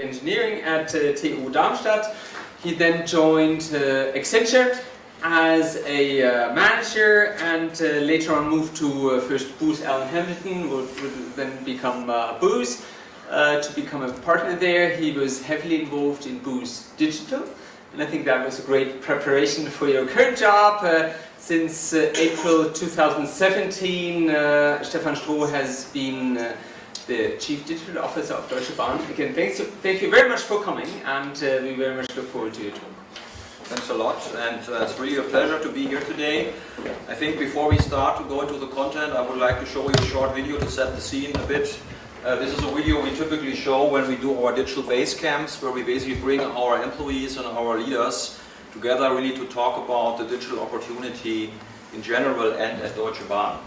engineering at TU Darmstadt. He then joined Accenture as a manager, and later on moved to first Booz Allen Hamilton, would then become Booz. To become a partner there, he was heavily involved in Booz Digital, and I think that was a great preparation for your current job. Since April 2017, Stefan Stroh has been the Chief Digital Officer of Deutsche Bahn. Again, thank you very much for coming, and we very much look forward to your talk. Thanks a lot, and it's really a pleasure to be here today. I think before we start to go into the content, I would like to show you a short video to set the scene a bit. This is a video we typically show when we do our digital base camps, where we basically bring our employees and our leaders together really to talk about the digital opportunity in general and at Deutsche Bahn.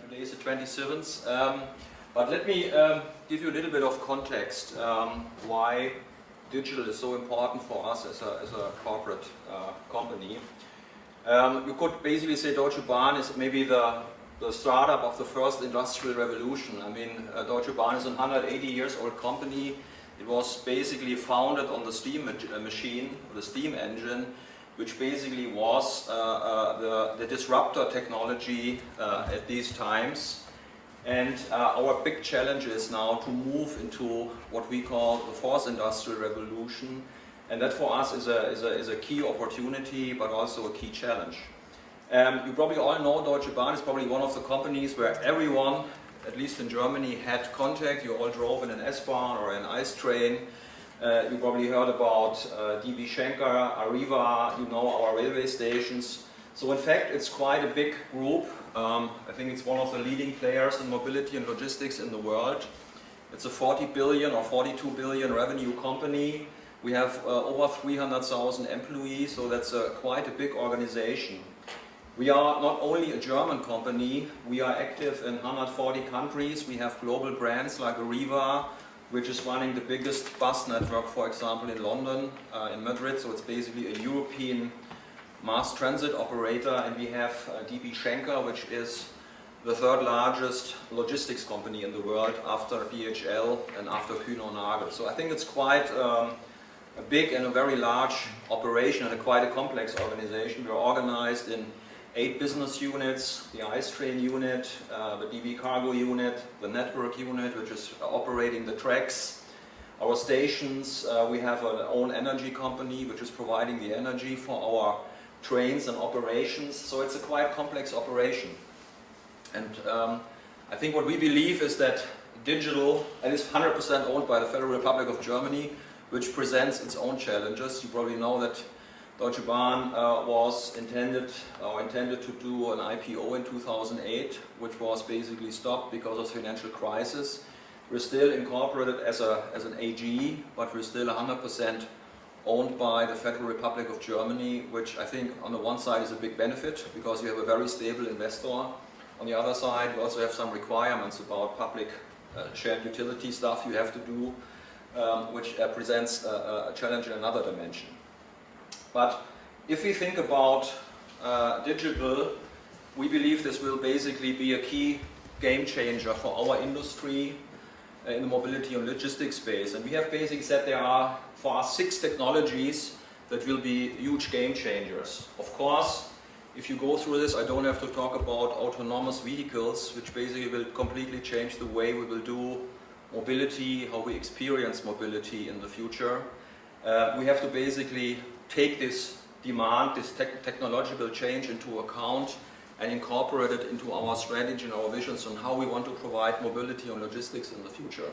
Today is the 27th, but let me give you a little bit of context why digital is so important for us as a corporate company. You could basically say Deutsche Bahn is maybe the startup of the first industrial revolution. I mean, Deutsche Bahn is a 180 years old company. It was basically founded on the steam machine, the steam engine, which basically was the disruptor technology at these times. And our big challenge is now to move into what we call the fourth industrial revolution. And that for us is a key opportunity, but also a key challenge. You probably all know Deutsche Bahn is probably one of the companies where everyone, at least in Germany, had contact. You all drove in an S-Bahn or an ICE train. You probably heard about DB Schenker, Arriva, you know our railway stations. So in fact, it's quite a big group. I think it's one of the leading players in mobility and logistics in the world. It's a 40 billion or 42 billion revenue company. We have over 300,000 employees, so that's quite a big organization. We are not only a German company, we are active in 140 countries. We have global brands like Arriva, which is running the biggest bus network, for example, in London, in Madrid. So it's basically a European mass transit operator. And we have DB Schenker, which is the third largest logistics company in the world after DHL and after Kühne + Nagel. So I think it's quite a big and a very large operation and quite a complex organization. We're organized in 8 business units: the ICE train unit, the DB cargo unit, the network unit, which is operating the tracks, our stations. We have our own energy company, which is providing the energy for our trains and operations. So it's a quite complex operation. And I think what we believe is that digital, and it's 100% owned by the Federal Republic of Germany, which presents its own challenges. You probably know that Deutsche Bahn was intended to do an IPO in 2008, which was basically stopped because of financial crisis. We're still incorporated as an AG, but we're still 100% owned by the Federal Republic of Germany, which I think on the one side is a big benefit because you have a very stable investor. On the other side, we also have some requirements about public shared utility stuff you have to do, which presents a challenge in another dimension. But if we think about digital, we believe this will basically be a key game changer for our industry in the mobility and logistics space. And we have basically said there are, for us, 6 technologies that will be huge game changers. Of course, if you go through this, I don't have to talk about autonomous vehicles, which basically will completely change the way we will do mobility, how we experience mobility in the future. We have to basically take this demand, this technological change into account and incorporate it into our strategy and our visions on how we want to provide mobility and logistics in the future.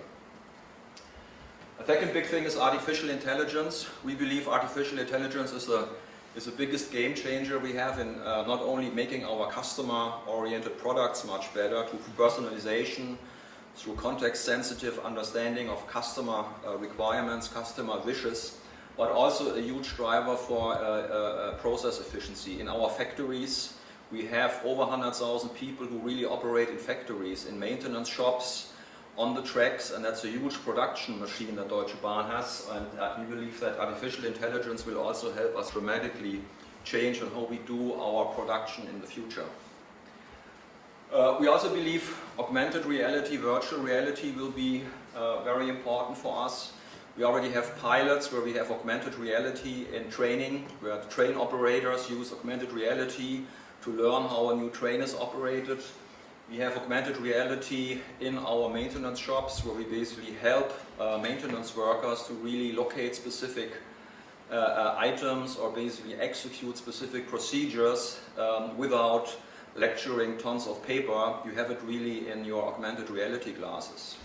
A second big thing is artificial intelligence. We believe artificial intelligence is the biggest game changer we have in not only making our customer-oriented products much better through personalization, through context-sensitive understanding of customer requirements, customer wishes, but also a huge driver for process efficiency. In our factories, we have over 100,000 people who really operate in factories, in maintenance shops, on the tracks, and that's a huge production machine that Deutsche Bahn has, and we believe that artificial intelligence will also help us dramatically change on how we do our production in the future. We also believe augmented reality, virtual reality will be very important for us. We already have pilots where we have augmented reality in training, where train operators use augmented reality to learn how a new train is operated. We have augmented reality in our maintenance shops where we basically help maintenance workers to really locate specific items or basically execute specific procedures without lecturing tons of paper. You have it really in your augmented reality glasses.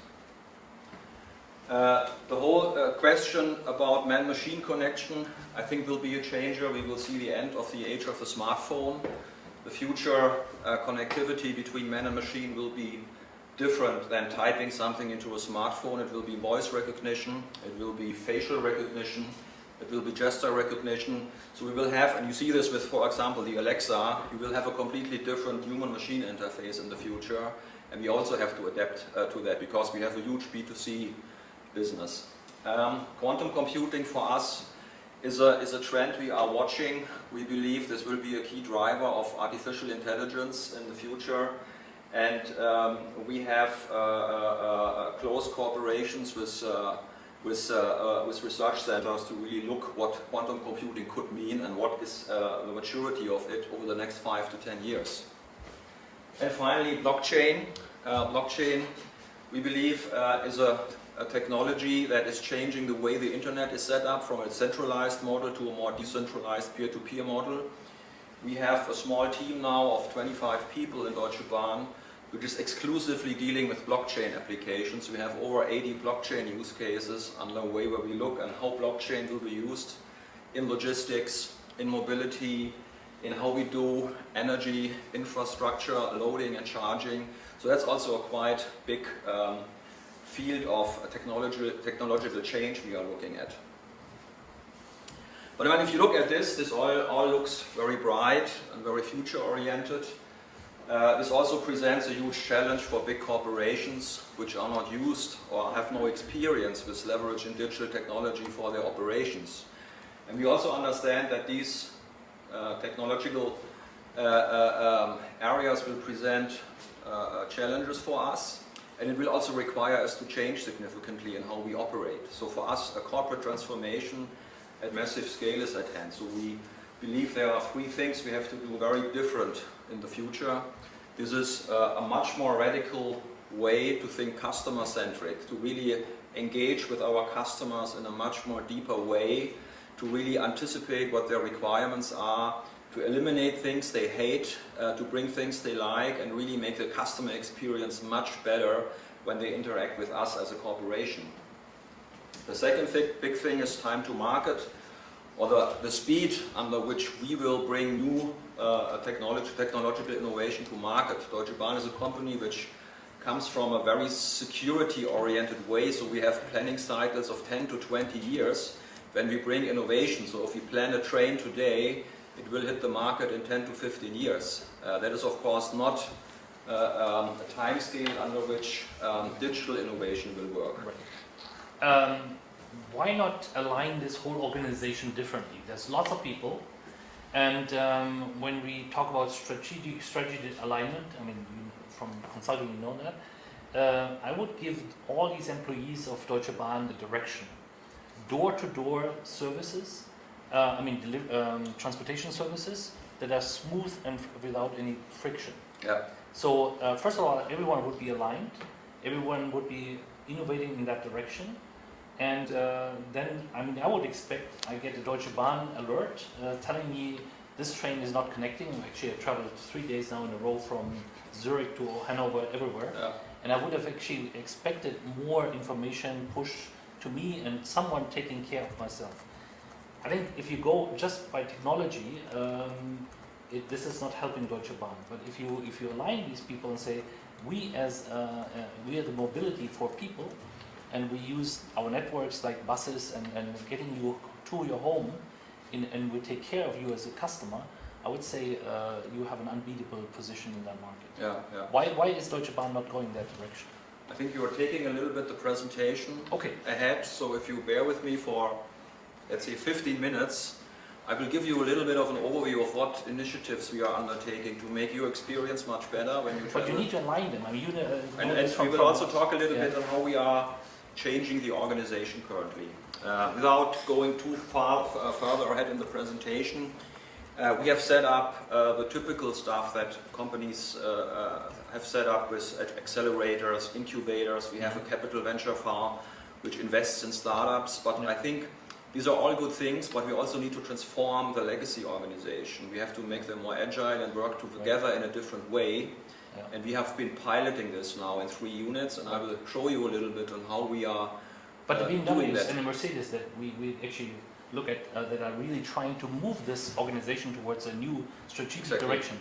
The whole question about man-machine connection, I think, will be a changer. We will see the end of the age of the smartphone. The future connectivity between man and machine will be different than typing something into a smartphone. It will be voice recognition, it will be facial recognition, it will be gesture recognition. So we will have, and you see this with, for example, the Alexa, you will have a completely different human-machine interface in the future. And we also have to adapt to that because we have a huge B2C business. Quantum computing for us is a trend we are watching. We believe this will be a key driver of artificial intelligence in the future, and we have close cooperations with research centers to really look what quantum computing could mean and what is the maturity of it over the next 5 to 10 years. And finally, blockchain. Blockchain, we believe, is a technology that is changing the way the internet is set up from a centralized model to a more decentralized peer-to-peer model. We have a small team now of 25 people in Deutsche Bahn, which is exclusively dealing with blockchain applications. We have over 80 blockchain use cases on the way where we look and how blockchain will be used in logistics, in mobility, in how we do energy infrastructure, loading and charging. So that's also a quite big field of technological change we are looking at. But if you look at this all looks very bright and very future-oriented. This also presents a huge challenge for big corporations which are not used or have no experience with leveraging digital technology for their operations. And we also understand that these technological areas will present challenges for us. And it will also require us to change significantly in how we operate. So for us, a corporate transformation at massive scale is at hand. So we believe there are 3 things we have to do very different in the future. This is a much more radical way to think customer-centric, to really engage with our customers in a much more deeper way, to really anticipate what their requirements are, to eliminate things they hate, to bring things they like, and really make the customer experience much better when they interact with us as a corporation. The second big thing is time to market, or the speed under which we will bring new technological innovation to market. Deutsche Bahn is a company which comes from a very security-oriented way, so we have planning cycles of 10 to 20 years when we bring innovation. So if we plan a train today, it will hit the market in 10 to 15 years. That is of course not a time scale under which digital innovation will work. Right. Why not align this whole organization differently? There's lots of people, and when we talk about strategic alignment, I mean, from consulting you know that, I would give all these employees of Deutsche Bahn the direction. Door-to-door services, transportation services that are smooth and without any friction. Yeah. So first of all, everyone would be aligned, everyone would be innovating in that direction, and then I would expect I get a Deutsche Bahn alert telling me this train is not connecting. Actually, I traveled 3 days now in a row from Zurich to Hanover, everywhere, and I would have actually expected more information pushed to me and someone taking care of myself. I think if you go just by technology, this is not helping Deutsche Bahn. But if you align these people and say, we are the mobility for people, and we use our networks like buses and getting you to your home, and we take care of you as a customer, I would say you have an unbeatable position in that market. Yeah. Why is Deutsche Bahn not going that direction? I think you are taking a little bit the presentation ahead, so if you bear with me for, let's say, 15 minutes, I will give you a little bit of an overview of what initiatives we are undertaking to make your experience much better when you travel. But you need to align them. I mean, and we will also talk a little bit on how we are changing the organization currently. Without going too far further ahead in the presentation, we have set up the typical stuff that companies have set up with accelerators, incubators. We have a capital venture fund which invests in startups, but I think these are all good things, but we also need to transform the legacy organization. We have to make them more agile and work together in a different way. And we have been piloting this now in 3 units, and I will show you a little bit on how we are But the doing BMWs that. and the Mercedes that we actually look at that are really trying to move this organization towards a new strategic direction.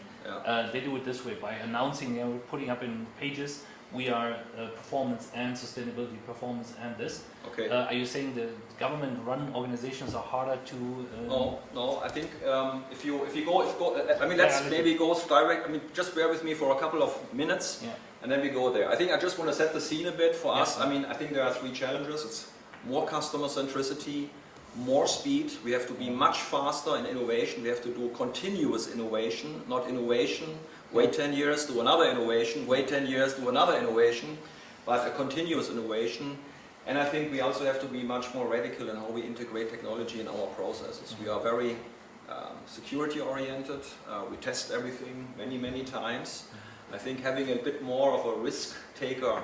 They do it this way by announcing, putting up in pages, we are performance and sustainability, performance and this. Okay. Are you saying the government-run organizations are harder to? No. I think if you go, I mean, let's maybe go direct. I mean, just bear with me for a couple of minutes, and then we go there. I think I just want to set the scene a bit for us. I mean, I think there are 3 challenges. It's more customer centricity, more speed. We have to be much faster in innovation. We have to do continuous innovation, not innovation. Wait 10 years, do another innovation. Wait 10 years, do another innovation, but a continuous innovation. And I think we also have to be much more radical in how we integrate technology in our processes. We are very security oriented. We test everything many times. I think having a bit more of a risk taker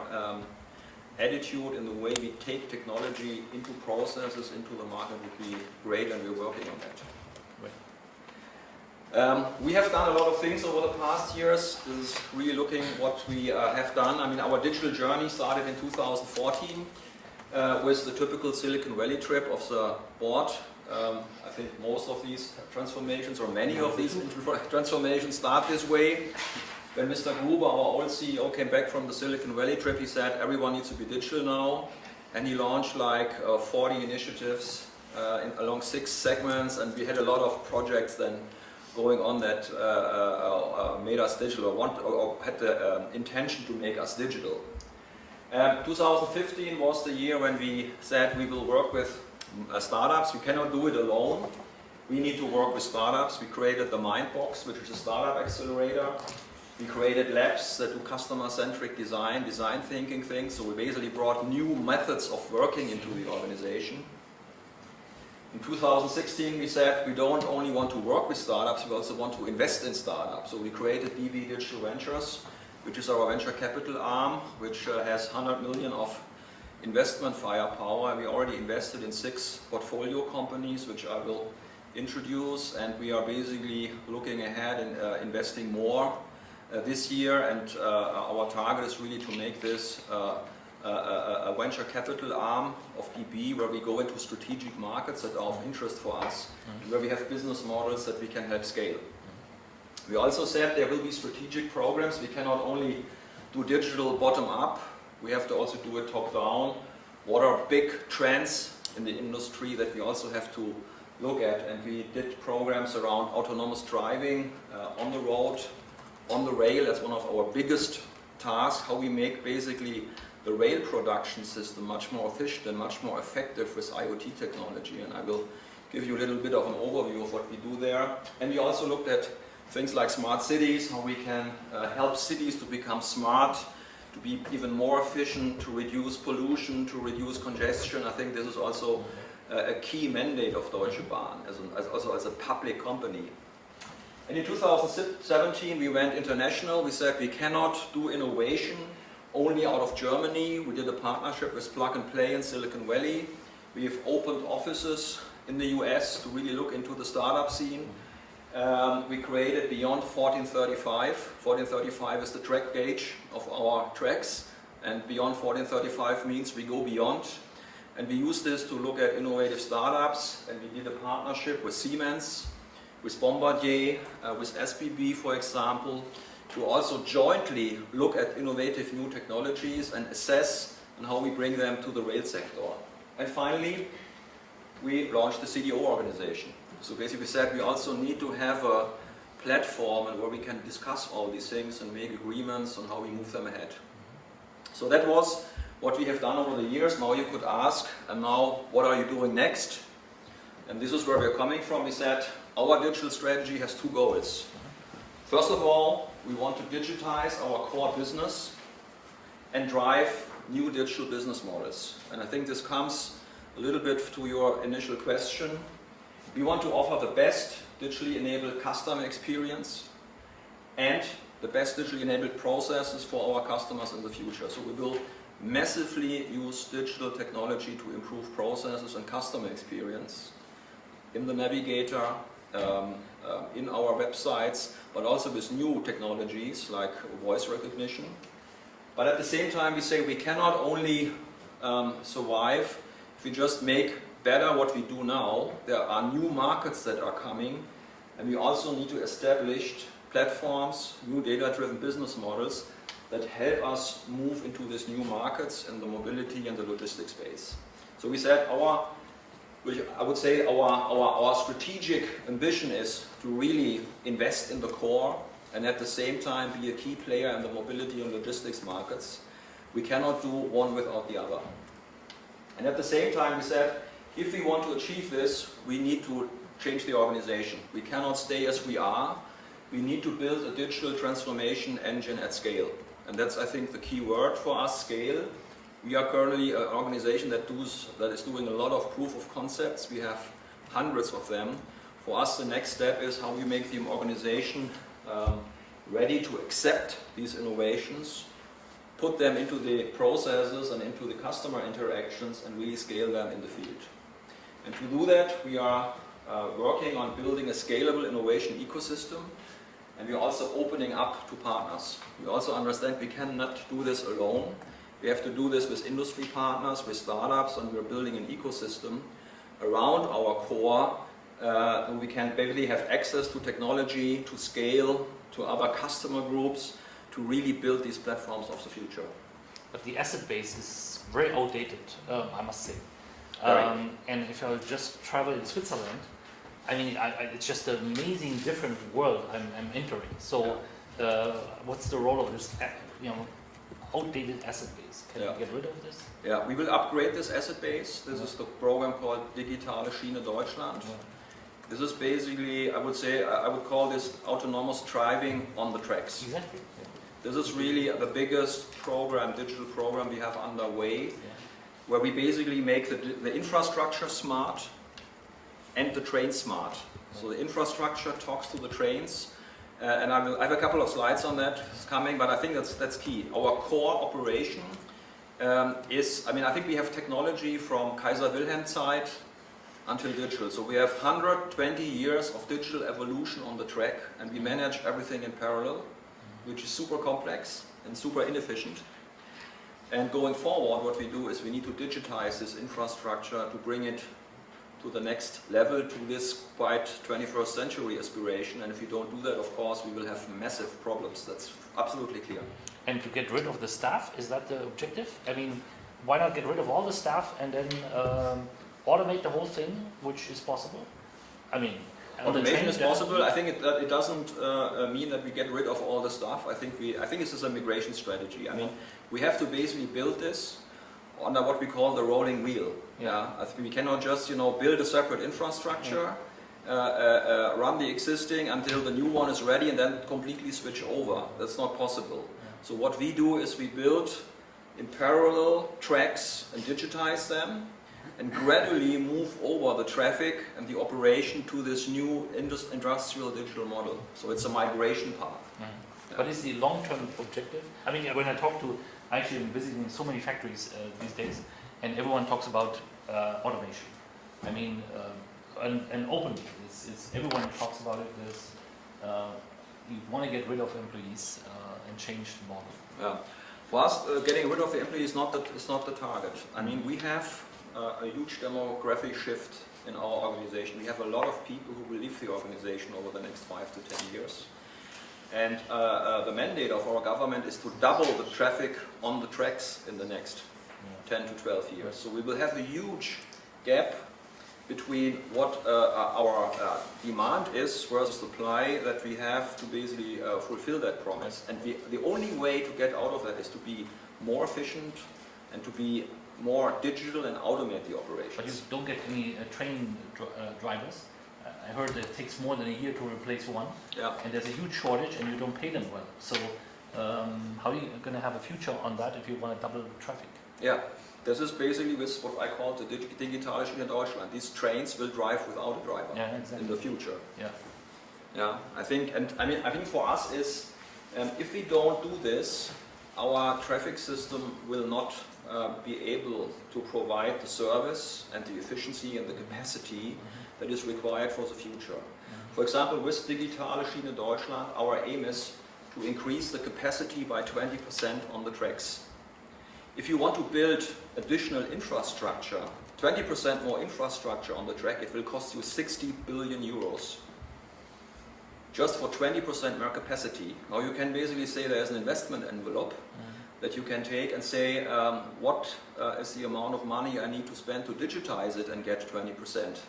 attitude in the way we take technology into processes, into the market would be great, and we're working on that. We have done a lot of things over the past years. This is really looking what we have done. I mean, our digital journey started in 2014 with the typical Silicon Valley trip of the board. I think most of these transformations, or many of these transformations, start this way. When Mr. Gruber, our old CEO, came back from the Silicon Valley trip, he said everyone needs to be digital now, and he launched like 40 initiatives along 6 segments, and we had a lot of projects then going on that made us digital, or had the intention to make us digital. 2015 was the year when we said we will work with startups. We cannot do it alone. We need to work with startups. We created the Mindbox, which is a startup accelerator. We created labs that do customer-centric design thinking things. So we basically brought new methods of working into the organization. In 2016 we said we don't only want to work with startups, we also want to invest in startups. So we created DB Digital Ventures, which is our venture capital arm, which has 100 million of investment firepower. We already invested in 6 portfolio companies, which I will introduce, and we are basically looking ahead and investing more this year, and our target is really to make this a venture capital arm of DB, where we go into strategic markets that are of interest for us, where we have business models that we can help scale. We also said there will be strategic programs. We cannot only do digital bottom up, we have to also do it top down. What are big trends in the industry that we also have to look at? And we did programs around autonomous driving on the road, on the rail. That's one of our biggest tasks, how we make basically the rail production system much more efficient and much more effective with IoT technology. And I will give you a little bit of an overview of what we do there. And we also looked at things like smart cities, how we can help cities to become smart, to be even more efficient, to reduce pollution, to reduce congestion. I think this is also a key mandate of Deutsche Bahn, also as a public company. And in 2017 we went international. We said we cannot do innovation only out of Germany. We did a partnership with Plug and Play in Silicon Valley. We have opened offices in the US to really look into the startup scene. We created Beyond 1435. 1435 is the track gauge of our tracks, and Beyond 1435 means we go beyond. And we use this to look at innovative startups, and we did a partnership with Siemens, with Bombardier, with SBB, for example, to also jointly look at innovative new technologies and assess on how we bring them to the rail sector. And finally, we launched the CDO organization. So basically we said we also need to have a platform where we can discuss all these things and make agreements on how we move them ahead. So that was what we have done over the years. Now you could ask, and now what are you doing next? And this is where we're coming from. We said our digital strategy has two goals. First of all, we want to digitize our core business and drive new digital business models. And I think this comes a little bit to your initial question. We want to offer the best digitally enabled customer experience and the best digitally enabled processes for our customers in the future. So we will massively use digital technology to improve processes and customer experience in the navigator, in our websites, but also with new technologies like voice recognition. But at the same time we say we cannot only survive if we just make better what we do now. There are new markets that are coming, and we also need to establish platforms, new data-driven business models that help us move into these new markets in the mobility and the logistics space. So we said I would say our strategic ambition is to really invest in the core and at the same time be a key player in the mobility and logistics markets. We cannot do one without the other. And at the same time we said, if we want to achieve this, we need to change the organization. We cannot stay as we are. We need to build a digital transformation engine at scale. And that's, I think, the key word for us, scale. We are currently an organization that is doing a lot of proof of concepts. We have hundreds of them. For us, the next step is how we make the organization ready to accept these innovations, put them into the processes and into the customer interactions, and really scale them in the field. And to do that, we are working on building a scalable innovation ecosystem, and we are also opening up to partners. We also understand we cannot do this alone. We have to do this with industry partners, with startups, and we're building an ecosystem around our core, and we can basically have access to technology, to scale, to other customer groups, to really build these platforms of the future. But the asset base is very outdated, I must say. Right. And if I just travel in Switzerland, I mean, it's just an amazing, different world I'm entering. So, what's the role of this, outdated asset base? Can we get rid of this? Yeah, we will upgrade this asset base. This is the program called Digitalization Deutschland. Yeah. This is basically, I would call this autonomous driving on the tracks. Exactly. Yeah. This is really the biggest program, digital program we have underway, where we basically make the infrastructure smart and the train smart. So the infrastructure talks to the trains, and I have a couple of slides on that coming, but I think that's key. Our core operation is, I think we have technology from Kaiser Wilhelm Zeit, until digital. So we have 120 years of digital evolution on the track, and we manage everything in parallel, which is super complex and super inefficient. And going forward, what we do is we need to digitize this infrastructure to bring it to the next level, to this quite 21st century aspiration. And if we don't do that, of course, we will have massive problems. That's absolutely clear. And to get rid of the staff, is that the objective? I mean, why not get rid of all the staff and then automate the whole thing, which is possible? I mean, automation is possible. I think it doesn't mean that we get rid of all the stuff. I think this is a migration strategy. I mean, we have to basically build this under what we call the rolling wheel. Yeah. I think we cannot just build a separate infrastructure, run the existing until the new one is ready, and then completely switch over. That's not possible. So what we do is we build in parallel tracks and digitize them, and gradually move over the traffic and the operation to this new industrial digital model. So it's a migration path. Yeah. But is the long-term objective? I mean, when I talk to, actually I'm visiting so many factories these days, and everyone talks about automation. I mean, and openly, everyone talks about it. You want to get rid of employees and change the model. Yeah. For us, getting rid of the employees is not the target. I mean, we have a huge demographic shift in our organization. We have a lot of people who will leave the organization over the next 5 to 10 years. And the mandate of our government is to double the traffic on the tracks in the next 10 to 12 years. So we will have a huge gap between what our demand is versus supply that we have to basically fulfill that promise. And the only way to get out of that is to be more efficient and to be more digital and automate the operations. But you don't get any train drivers. I heard that it takes more than a year to replace one. Yeah. And there's a huge shortage and you don't pay them well. So how are you going to have a future on that if you want to double the traffic? Yeah. This is basically with what I call the Digitalization in Deutschland. These trains will drive without a driver in the future. Yeah. Yeah. I think for us is if we don't do this, our traffic system will not be able to provide the service and the efficiency and the capacity that is required for the future. For example, with Digitalization in Deutschland, our aim is to increase the capacity by 20% on the tracks. If you want to build additional infrastructure, 20% more infrastructure on the track, it will cost you 60 billion euros. Just for 20% more capacity. Now you can basically say there's an investment envelope that you can take and say, what is the amount of money I need to spend to digitize it and get 20%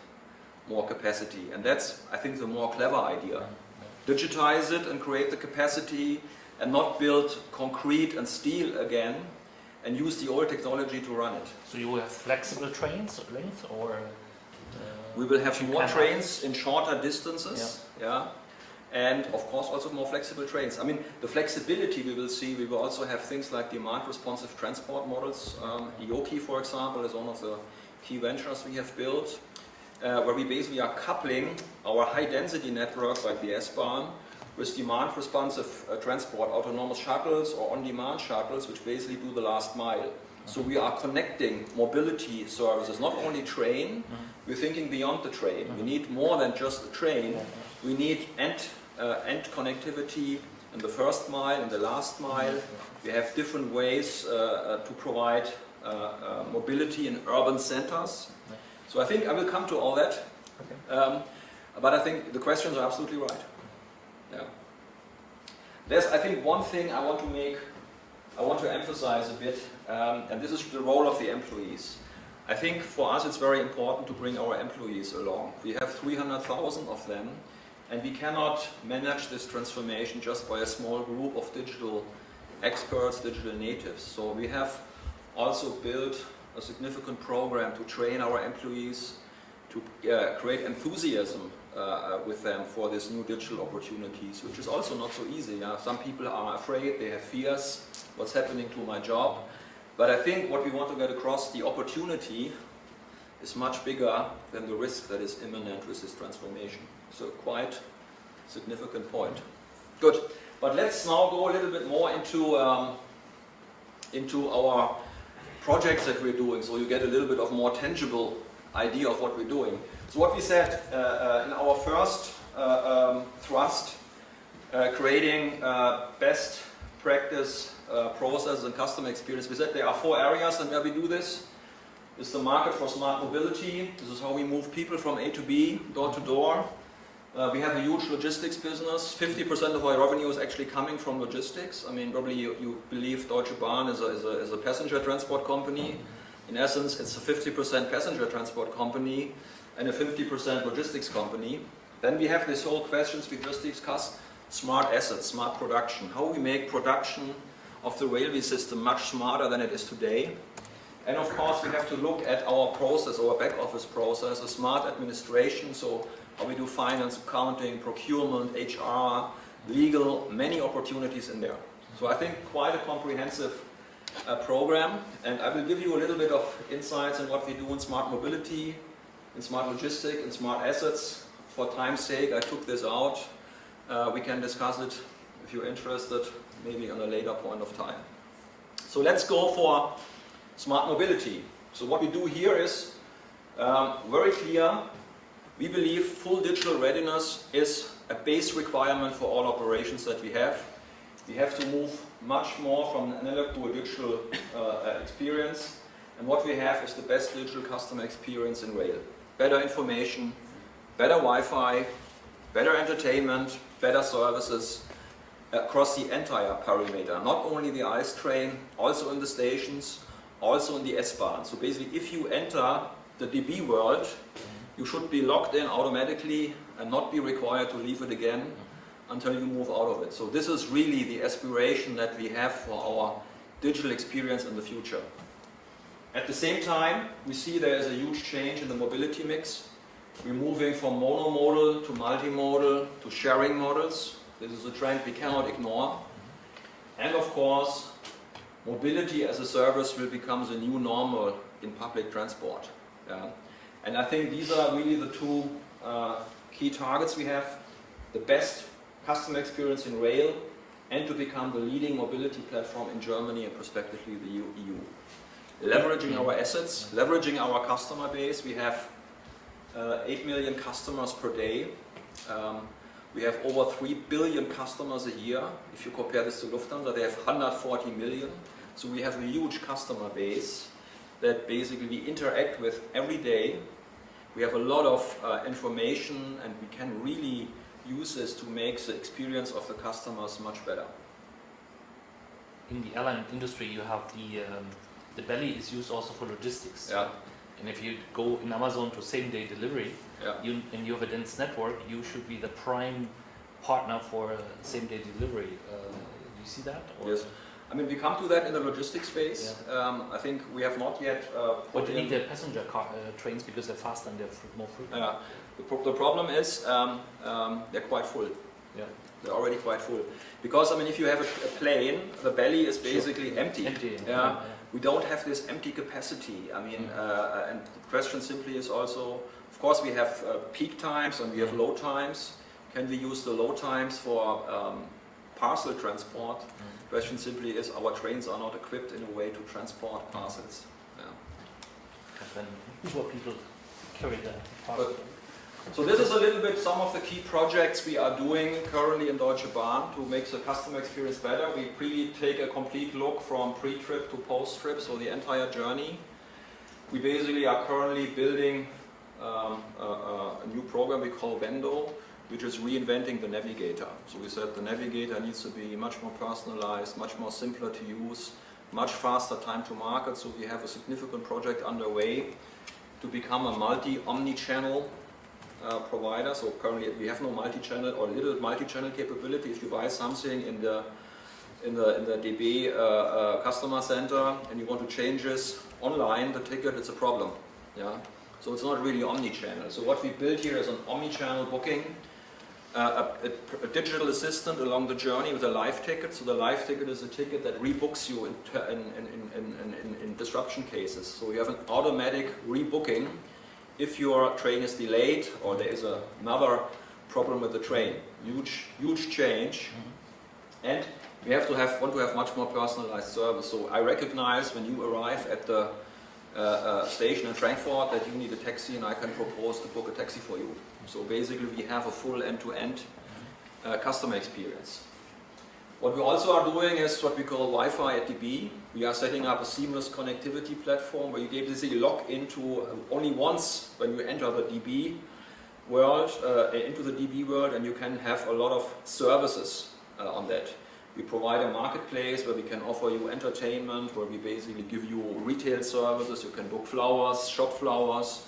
more capacity? And that's, I think, the more clever idea. Digitize it and create the capacity and not build concrete and steel again, and use the old technology to run it. So you will have flexible trains length, or we will have more trains in shorter distances, and of course also more flexible trains. I mean, the flexibility we will see, we will also have things like demand responsive transport models. IOKI, for example, is one of the key ventures we have built, where we basically are coupling our high density networks like the S-Bahn with demand responsive transport, autonomous shuttles or on-demand shuttles, which basically do the last mile. So we are connecting mobility services, not only train, we're thinking beyond the train. We need more than just the train. We need end connectivity in the first mile and the last mile. We have different ways to provide mobility in urban centers. So I think I will come to all that. But I think the questions are absolutely right. Yeah. There's, I think, one thing I want to emphasize a bit, and this is the role of the employees. I think for us it's very important to bring our employees along. We have 300,000 of them, and we cannot manage this transformation just by a small group of digital experts, digital natives. So we have also built a significant program to train our employees, to create enthusiasm with them for these new digital opportunities, which is also not so easy. Some people are afraid, they have fears, what's happening to my job. But I think what we want to get across, the opportunity is much bigger than the risk that is imminent with this transformation. So quite significant point. Good. But let's now go a little bit more into our projects that we're doing, so you get a little bit of more tangible idea of what we're doing. So what we said in our first thrust, creating best practice processes and customer experience, we said there are 4 areas and where we do this. It's the market for smart mobility. This is how we move people from A to B, door to door. We have a huge logistics business. 50% of our revenue is actually coming from logistics. I mean, probably you believe Deutsche Bahn is a passenger transport company. In essence, it's a 50% passenger transport company and a 50% logistics company. Then we have this whole questions we just discussed, smart assets, smart production. How we make production of the railway system much smarter than it is today. And of course, we have to look at our process, our back office process, a smart administration, so how we do finance, accounting, procurement, HR, legal, many opportunities in there. So I think quite a comprehensive program, and I will give you a little bit of insights on what we do in smart mobility, in smart logistics, in smart assets. For time's sake, I took this out. We can discuss it if you're interested, maybe on a later point of time. So let's go for smart mobility. So what we do here is very clear. We believe full digital readiness is a base requirement for all operations that we have. We have to move much more from an analog to a digital experience. And what we have is the best digital customer experience in rail. Better information, better Wi-Fi, better entertainment, better services across the entire perimeter. Not only the ICE train, also in the stations, also in the S-Bahn. So basically, if you enter the DB world, you should be logged in automatically and not be required to leave it again until you move out of it. So this is really the aspiration that we have for our digital experience in the future. At the same time, we see there is a huge change in the mobility mix. We're moving from monomodal to multimodal to sharing models. This is a trend we cannot ignore. And of course, mobility as a service will become the new normal in public transport. And I think these are really the 2 key targets we have. The best customer experience in rail and to become the leading mobility platform in Germany and prospectively the EU. Leveraging our assets, leveraging our customer base. We have 8 million customers per day. We have over 3 billion customers a year. If you compare this to Lufthansa, they have 140 million. So we have a huge customer base that basically we interact with every day. We have a lot of information and we can really use this to make the experience of the customers much better. In the airline industry, you have the belly is used also for logistics. Yeah. And if you go in Amazon to same-day delivery, Yeah. and you have a dense network, you should be the prime partner for same-day delivery. Do you see that? Or? Yes. I mean, we come to that in the logistics space. Yeah. I think we have not yet But you need the passenger trains because they're faster and they're more frequent. The problem is they're quite full. Yeah. They're already quite full. Because, I mean, if you have a plane, the belly is basically empty. Yeah. We don't have this empty capacity. I mean, and the question simply is also, of course, we have peak times and we have low times. Can we use the low times for parcel transport? The question simply is our trains are not equipped in a way to transport parcels. Yeah. And then Uber people carry the parcel. So this is a little bit some of the key projects we are doing currently in Deutsche Bahn to make the customer experience better. We really take a complete look from pre-trip to post-trip, so the entire journey. We basically are currently building a new program we call Vendo, which is reinventing the navigator. So we said the navigator needs to be much more personalized, much more simpler to use, much faster time to market. So we have a significant project underway to become a omni-channel provider. So currently we have no multi-channel or little multi-channel capability. If you buy something in the DB customer center and you want to change this online, the ticket, it's a problem. Yeah. So it's not really omni-channel. So what we built here is an omni-channel booking, a digital assistant along the journey with a live ticket. So the live ticket is a ticket that rebooks you in disruption cases. So you have an automatic rebooking if your train is delayed or there is another problem with the train. Huge change. And we want to have much more personalized service. So I recognize when you arrive at the station in Frankfurt that you need a taxi and I can propose to book a taxi for you. So basically we have a full end-to-end customer experience. What we also are doing is what we call Wi-Fi at DB. We are setting up a seamless connectivity platform where you basically log into only once when you enter the DB world, and you can have a lot of services on that. We provide a marketplace where we can offer you entertainment, where we basically give you retail services. You can book flowers, shop flowers.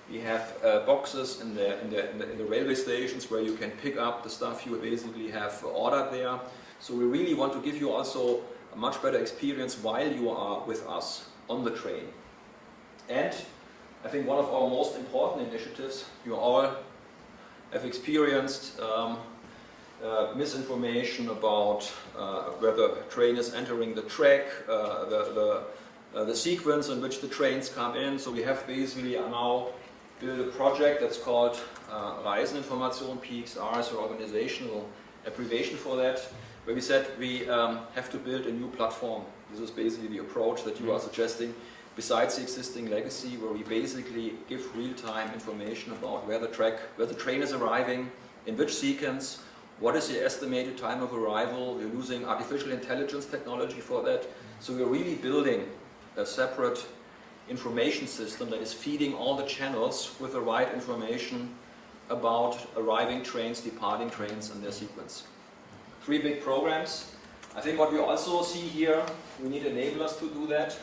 We have boxes in the railway stations where you can pick up the stuff you basically have ordered there. So we really want to give you also a much better experience while you are with us on the train. And I think one of our most important initiatives, you all have experienced misinformation about where the train is entering the track, the sequence in which the trains come in. So we have basically now built a project that's called Reiseninformation PXR, so organizational abbreviation for that, where we said we have to build a new platform. This is basically the approach that you are suggesting, besides the existing legacy, where we basically give real-time information about where the train is arriving, in which sequence, what is the estimated time of arrival. We're using artificial intelligence technology for that. So we're really building a separate information system that is feeding all the channels with the right information about arriving trains, departing trains, and their sequence. 3 big programs. I think what we also see here, we need enablers to do that.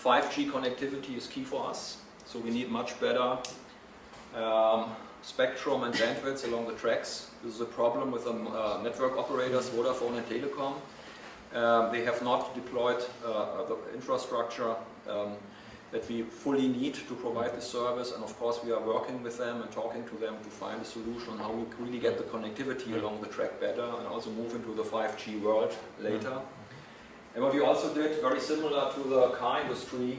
5G connectivity is key for us, so we need much better spectrum and bandwidth along the tracks. This is a problem with the network operators, Vodafone and Telecom. They have not deployed the infrastructure that we fully need to provide the service, and of course we are working with them and talking to them to find a solution on how we really get the connectivity along the track better and also move into the 5G world later. And what we also did, very similar to the car industry,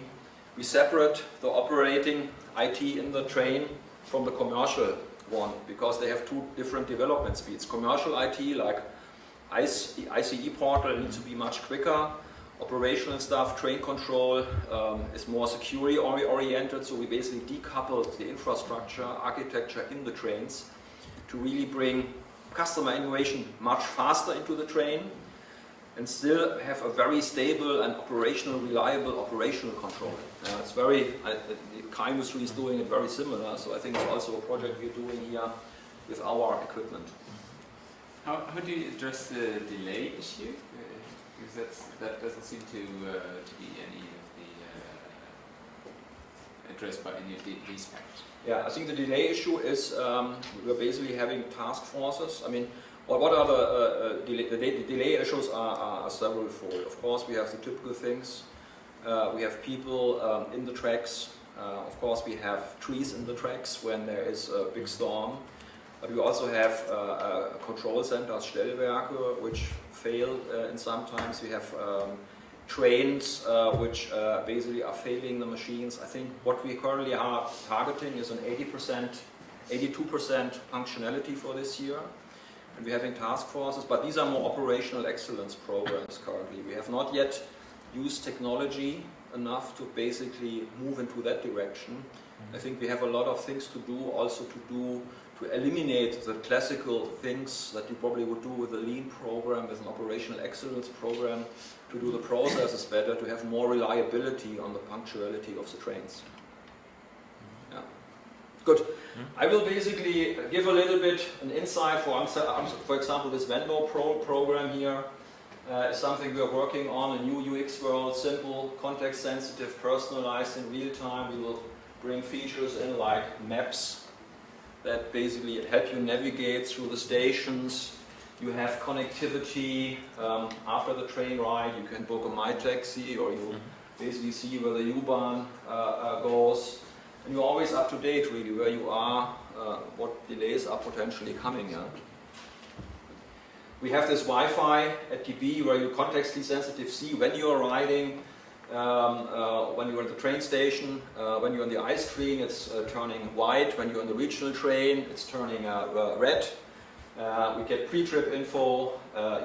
we separate the operating IT in the train from the commercial one, because they have 2 different development speeds. Commercial IT, like ICE portal, needs to be much quicker. Operational stuff, train control, is more security oriented, so we basically decoupled the infrastructure, architecture in the trains to really bring customer innovation much faster into the train and still have a very stable and reliable operational control. It's very, the car industry is doing it very similar, so I think it's also a project we're doing here with our equipment. How do you address the delay issue? Because that doesn't seem to be any of the addressed by any of these factors. Yeah, I think the delay issue is we're basically having task forces. I mean, what are the delay issues are several-fold. Of course, we have the typical things. We have people in the tracks. Of course, we have trees in the tracks when there is a big storm. But we also have control centers, Stellwerke, which fail and sometimes we have trains which basically are failing the machines. I think what we currently are targeting is an 82% functionality for this year. And we're having task forces, but these are more operational excellence programs currently. We have not yet used technology enough to basically move into that direction. I think we have a lot of things to do, also to eliminate the classical things that you probably would do with a lean program, with an operational excellence program, to do the processes better, to have more reliability on the punctuality of the trains. Yeah. Good. I will basically give a little bit an insight for example, this vendor program here is something we are working on, a new UX world, simple, context sensitive, personalized in real time. We will bring features in like maps that basically help you navigate through the stations. You have connectivity after the train ride. You can book a My Taxi, or you basically see where the U-Bahn goes. And you're always up to date, really, where you are, what delays are potentially coming. Yeah? We have this Wi-Fi at DB where you contextually sensitive see when you're riding, when you're at the train station, when you're on the ice train, it's turning white. When you're on the regional train, it's turning red. We get pre-trip info.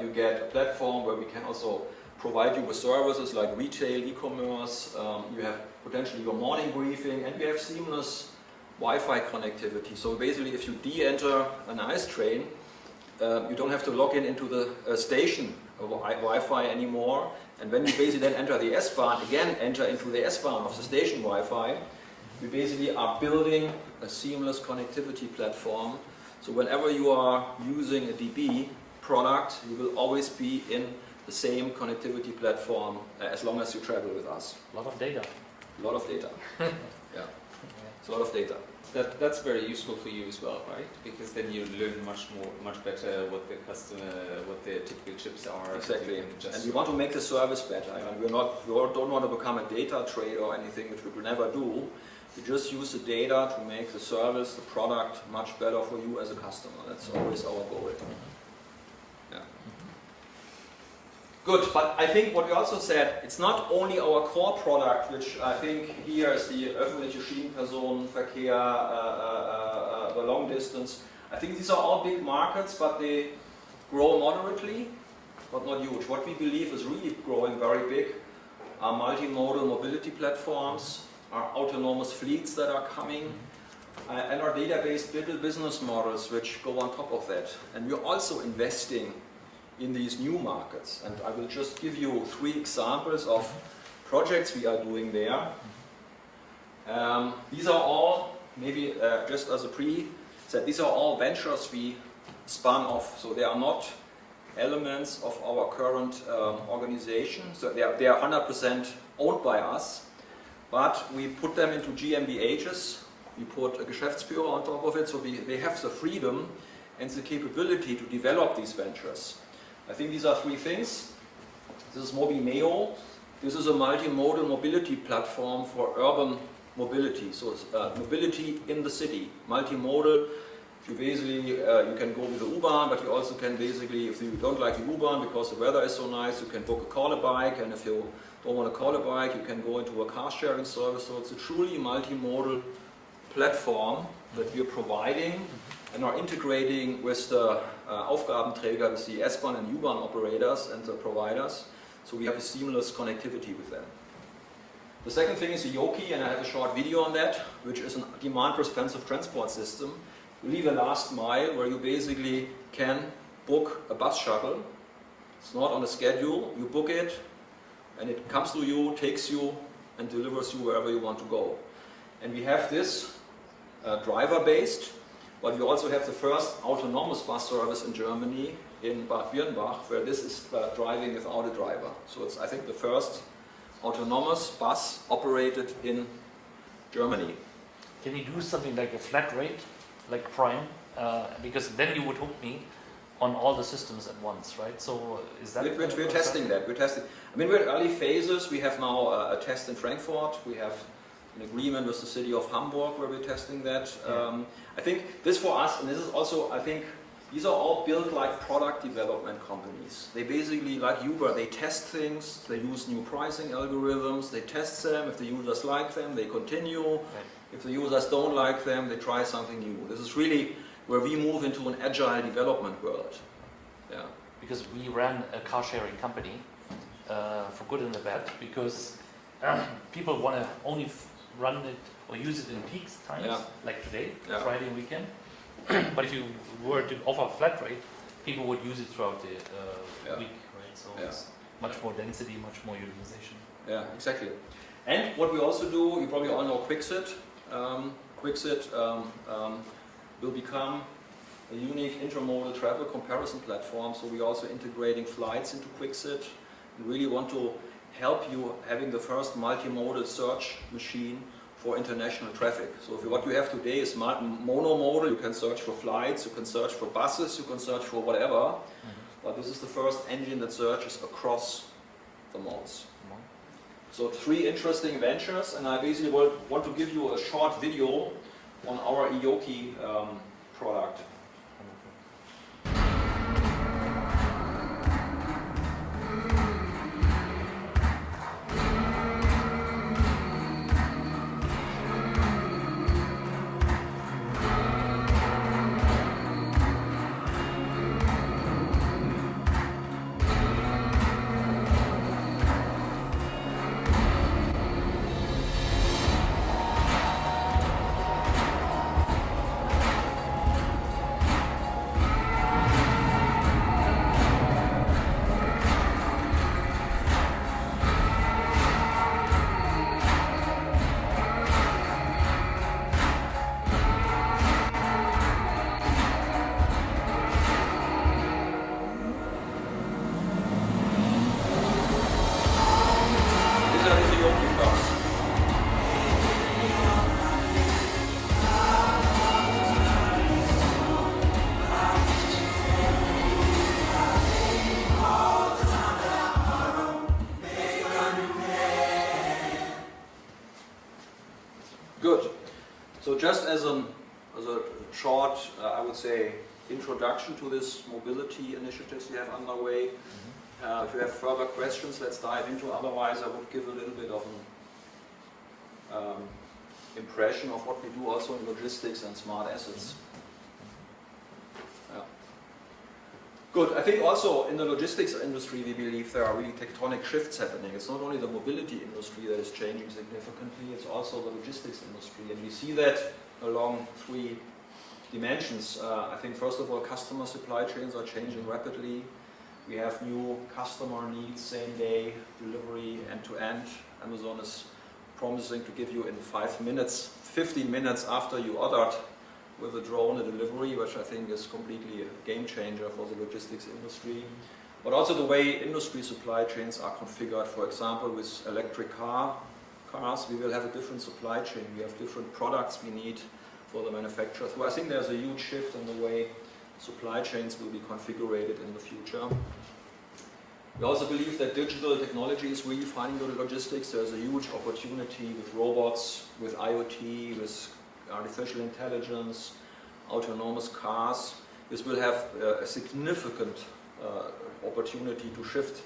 You get a platform where we can also provide you with services like retail, e-commerce, you have potentially your morning briefing, and we have seamless Wi-Fi connectivity. So basically if you de-enter an ICE train, you don't have to log in into the station Wi-Fi anymore, and when you basically then enter the S-Bahn, again enter into the S-Bahn of the station Wi-Fi, we basically are building a seamless connectivity platform. So whenever you are using a DB product, you will always be in the same connectivity platform as long as you travel with us. A lot of data. A lot of data. Yeah, it's a lot of data. That's very useful for you as well, right? Because then you learn much better what the typical chips are. Exactly. And we want to make the service better. And we don't want to become a data trader or anything, which we will never do. We just use the data to make the service, the product, much better for you as a customer. That's always our goal. Yeah. Good, but I think what we also said, it's not only our core product, which I think here is the öffentliche Schienenpersonenverkehr, the long distance. I think these are all big markets, but they grow moderately, but not huge. What we believe is really growing very big are multimodal mobility platforms, are autonomous fleets that are coming, and our database business models which go on top of that. And we're also investing in these new markets, and I will just give you 3 examples of projects we are doing there. These are all, maybe just as a pre-set, these are all ventures we spun off, so they are not elements of our current organization, so they are 100% owned by us, but we put them into GmbHs, we put a Geschäftsführer on top of it, so they have the freedom and the capability to develop these ventures. I think these are 3 things. This is Mobimeo. This is a multimodal mobility platform for urban mobility. So it's mobility in the city. Multimodal. If you basically, you can go with the U-Bahn, but you also can basically, if you don't like the U-Bahn because the weather is so nice, you can book a call a bike, and if you don't want to call a bike, you can go into a car sharing service. So it's a truly multimodal platform that we're providing and are integrating with the Aufgabenträger, with the S-Bahn and U-Bahn operators and the providers, so we have a seamless connectivity with them. The second thing is the Yoki, and I have a short video on that, which is a demand responsive transport system. You leave a last mile where you basically can book a bus shuttle. It's not on a schedule, you book it, and it comes to you, takes you, and delivers you wherever you want to go. And we have this driver-based, but we also have the first autonomous bus service in Germany, in Bad Birnbach, where this is driving without a driver. So it's, I think, the first autonomous bus operated in Germany. Can you do something like a flat rate, like Prime? Because then you would hook me on all the systems at once, right? So is that... We're testing that. We're testing. I mean, we're in early phases. We have now a test in Frankfurt. We have an agreement with the city of Hamburg where we're testing that. I think this for us, and this is also, I think, these are all built like product development companies. They basically, like Uber, they test things, they use new pricing algorithms, they test them. If the users like them, they continue. Right. If the users don't like them, they try something new. This is really where we move into an agile development world. Yeah. Because we ran a car sharing company, for good and the bad, because people want to only run it or use it in peak times, like today, Friday and weekend. But if you were to offer a flat rate, people would use it throughout the week, right? So it's much more density, much more utilization. Yeah, exactly. And what we also do, you probably all know Quixit. Quixit will become a unique intermodal travel comparison platform. So we're also integrating flights into Quixit. We really want to help you having the first multimodal search machine for international traffic. So what you have today is monomodal. You can search for flights, you can search for buses, you can search for whatever. But this is the first engine that searches across the modes. So 3 interesting ventures, and I basically want to give you a short video on our Yoki product. So just as a short, I would say, introduction to this mobility initiatives we have underway. If you have further questions, let's dive into. Otherwise, I would give a little bit of an impression of what we do also in logistics and smart assets. Yeah. Good. I think also in the logistics industry, we believe there are really tectonic shifts happening. It's not only the mobility industry that is changing significantly, it's also the logistics industry. And we see that along three dimensions. I think first of all, customer supply chains are changing rapidly. We have new customer needs, same day delivery, end-to-end. Amazon is promising to give you in 5 minutes, 15 minutes after you ordered with a drone a delivery, which I think is completely a game changer for the logistics industry. But also the way industry supply chains are configured. For example, with electric cars, we will have a different supply chain. We have different products we need for the manufacturers. So I think there's a huge shift in the way supply chains will be configured in the future. We also believe that digital technology is redefining the logistics. There's a huge opportunity with robots, with IoT, with artificial intelligence, autonomous cars. This will have a significant opportunity to shift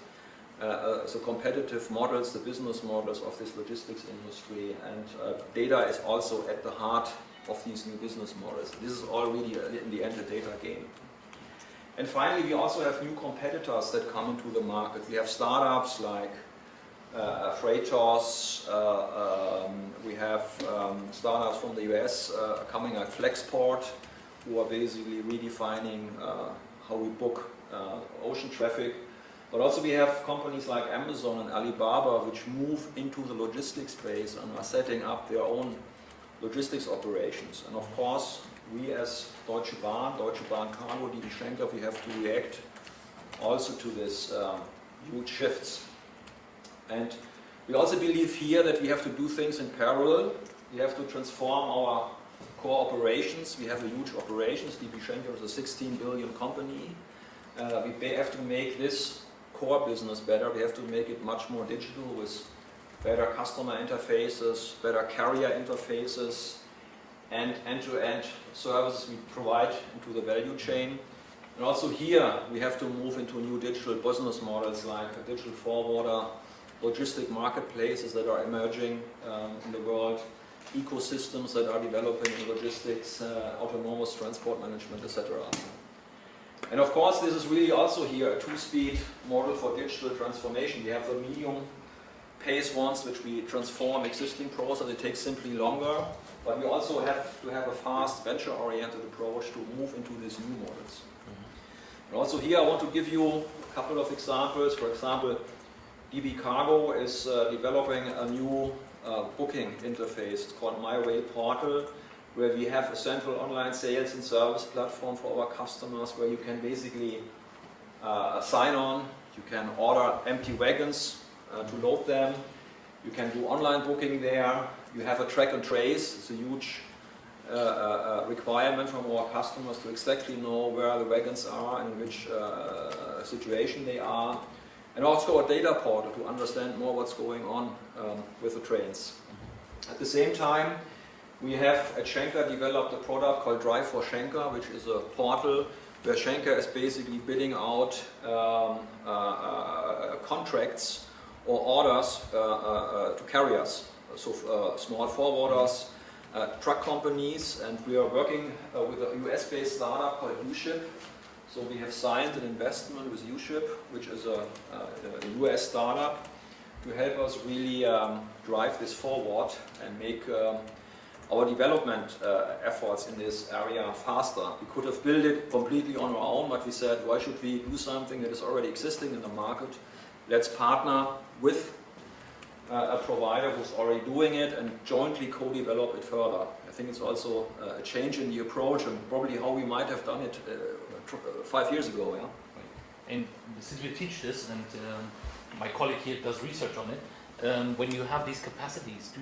the competitive models, the business models of this logistics industry. And data is also at the heart of these new business models. This is already in the end a data game. And finally, we also have new competitors that come into the market. We have startups like Freightos, we have startups from the US coming like Flexport, who are basically redefining how we book ocean traffic. But also we have companies like Amazon and Alibaba which move into the logistics space and are setting up their own logistics operations. And of course, we as Deutsche Bahn Cargo, DB Schenker, we have to react also to this huge shifts. And we also believe here that we have to do things in parallel. We have to transform our core operations. We have a huge operations. DB Schenker is a 16 billion company. We have to make this core business better. We have to make it much more digital with better customer interfaces, better carrier interfaces, and end-to-end services we provide into the value chain. And also here we have to move into new digital business models like a digital forwarder, logistic marketplaces that are emerging in the world, ecosystems that are developing in logistics, autonomous transport management, etc. And of course, this is really also here a two-speed model for digital transformation. We have the medium pace ones which we transform existing processes. It takes simply longer, but we also have to have a fast venture-oriented approach to move into these new models. And also here I want to give you a couple of examples. For example, DB Cargo is developing a new booking interface. It's called My Rail Portal, where we have a central online sales and service platform for our customers where you can basically sign on, you can order empty wagons to load them, you can do online booking there, you have a track and trace. It's a huge requirement from our customers to exactly know where the wagons are and in which situation they are. And also a data portal to understand more what's going on with the trains. At the same time, we have at Schenker developed a product called Drive for Schenker, which is a portal where Schenker is basically bidding out contracts or orders to carriers, so small forwarders, truck companies, and we are working with a US-based startup called UShip. So we have signed an investment with UShip, which is a US startup, to help us really drive this forward and make our development efforts in this area faster. We could have built it completely on our own, but we said, why should we do something that is already existing in the market? Let's partner with a provider who's already doing it and jointly co-develop it further. I think it's also a change in the approach and probably how we might have done it 5 years ago. Yeah? And since we teach this, and my colleague here does research on it, when you have these capacities,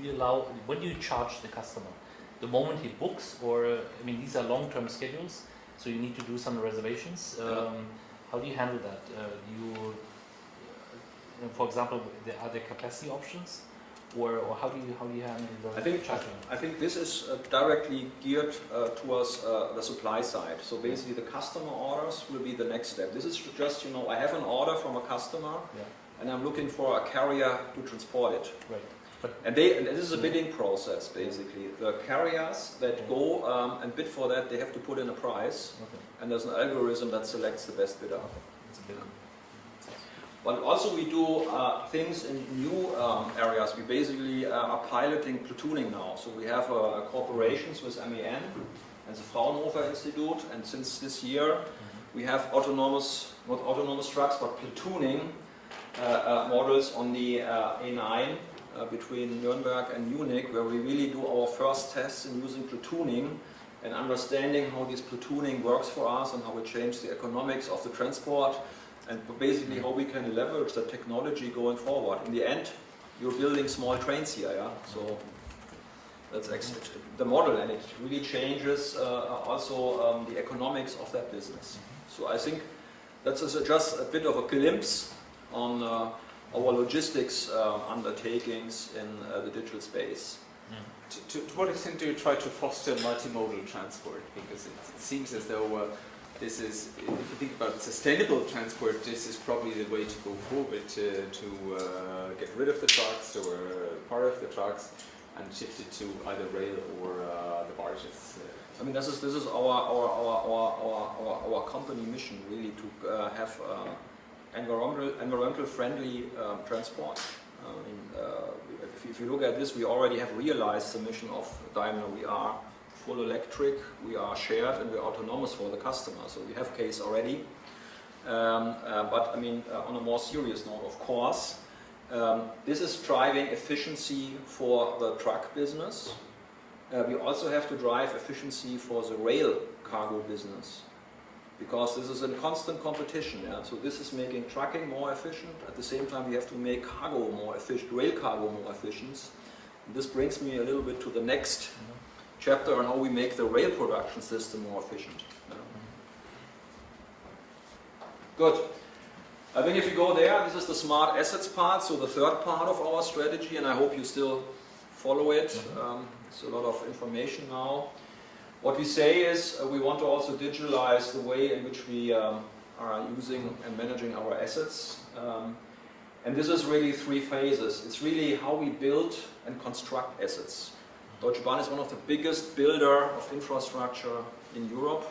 when do you charge the customer? The moment he books, or, I mean, these are long-term schedules, so you need to do some reservations. How do you handle that? For example, are there capacity options, or how do you handle the charging? I think this is directly geared towards the supply side. So basically, the customer orders will be the next step. This is just, I have an order from a customer, and I'm looking for a carrier to transport it. Right. And this is a bidding process, basically. The carriers that go and bid for that, they have to put in a price, and there's an algorithm that selects the best bidder. It's a bidding. But also we do things in new areas. We basically are piloting platooning now. So we have cooperations with MEN and the Fraunhofer Institute, and since this year we have not autonomous trucks, but platooning models on the A9 between Nuremberg and Munich, where we really do our first tests in using platooning and understanding how this platooning works for us and how it changes the economics of the transport, and basically how we can leverage the technology going forward. In the end, you're building small trains here, yeah? So that's the model, and it really changes also the economics of that business. So I think that's just a bit of a glimpse on our logistics undertakings in the digital space. To what extent do you try to foster multimodal transport? Because it seems as though this is, if you think about sustainable transport, this is probably the way to go forward, to get rid of the trucks or part of the trucks and shift it to either rail or the barges. I mean, this is our company mission, really, to have environmental friendly transport. If you look at this, we already have realized the mission of Daimler. We are full electric, we are shared, and we are autonomous for the customer. So we have case already. But I mean, on a more serious note, of course, this is driving efficiency for the truck business. We also have to drive efficiency for the rail cargo business, because this is in constant competition. Yeah? So this is making trucking more efficient. At the same time, we have to make cargo more efficient, rail cargo more efficient. And this brings me a little bit to the next chapter on how we make the rail production system more efficient. Yeah. Good. I think if you go there, this is the smart assets part, so the third part of our strategy, and I hope you still follow it. It's a lot of information now. What we say is we want to also digitalize the way in which we are using and managing our assets. And this is really three phases. It's really how we build and construct assets. Deutsche Bahn is one of the biggest builder of infrastructure in Europe.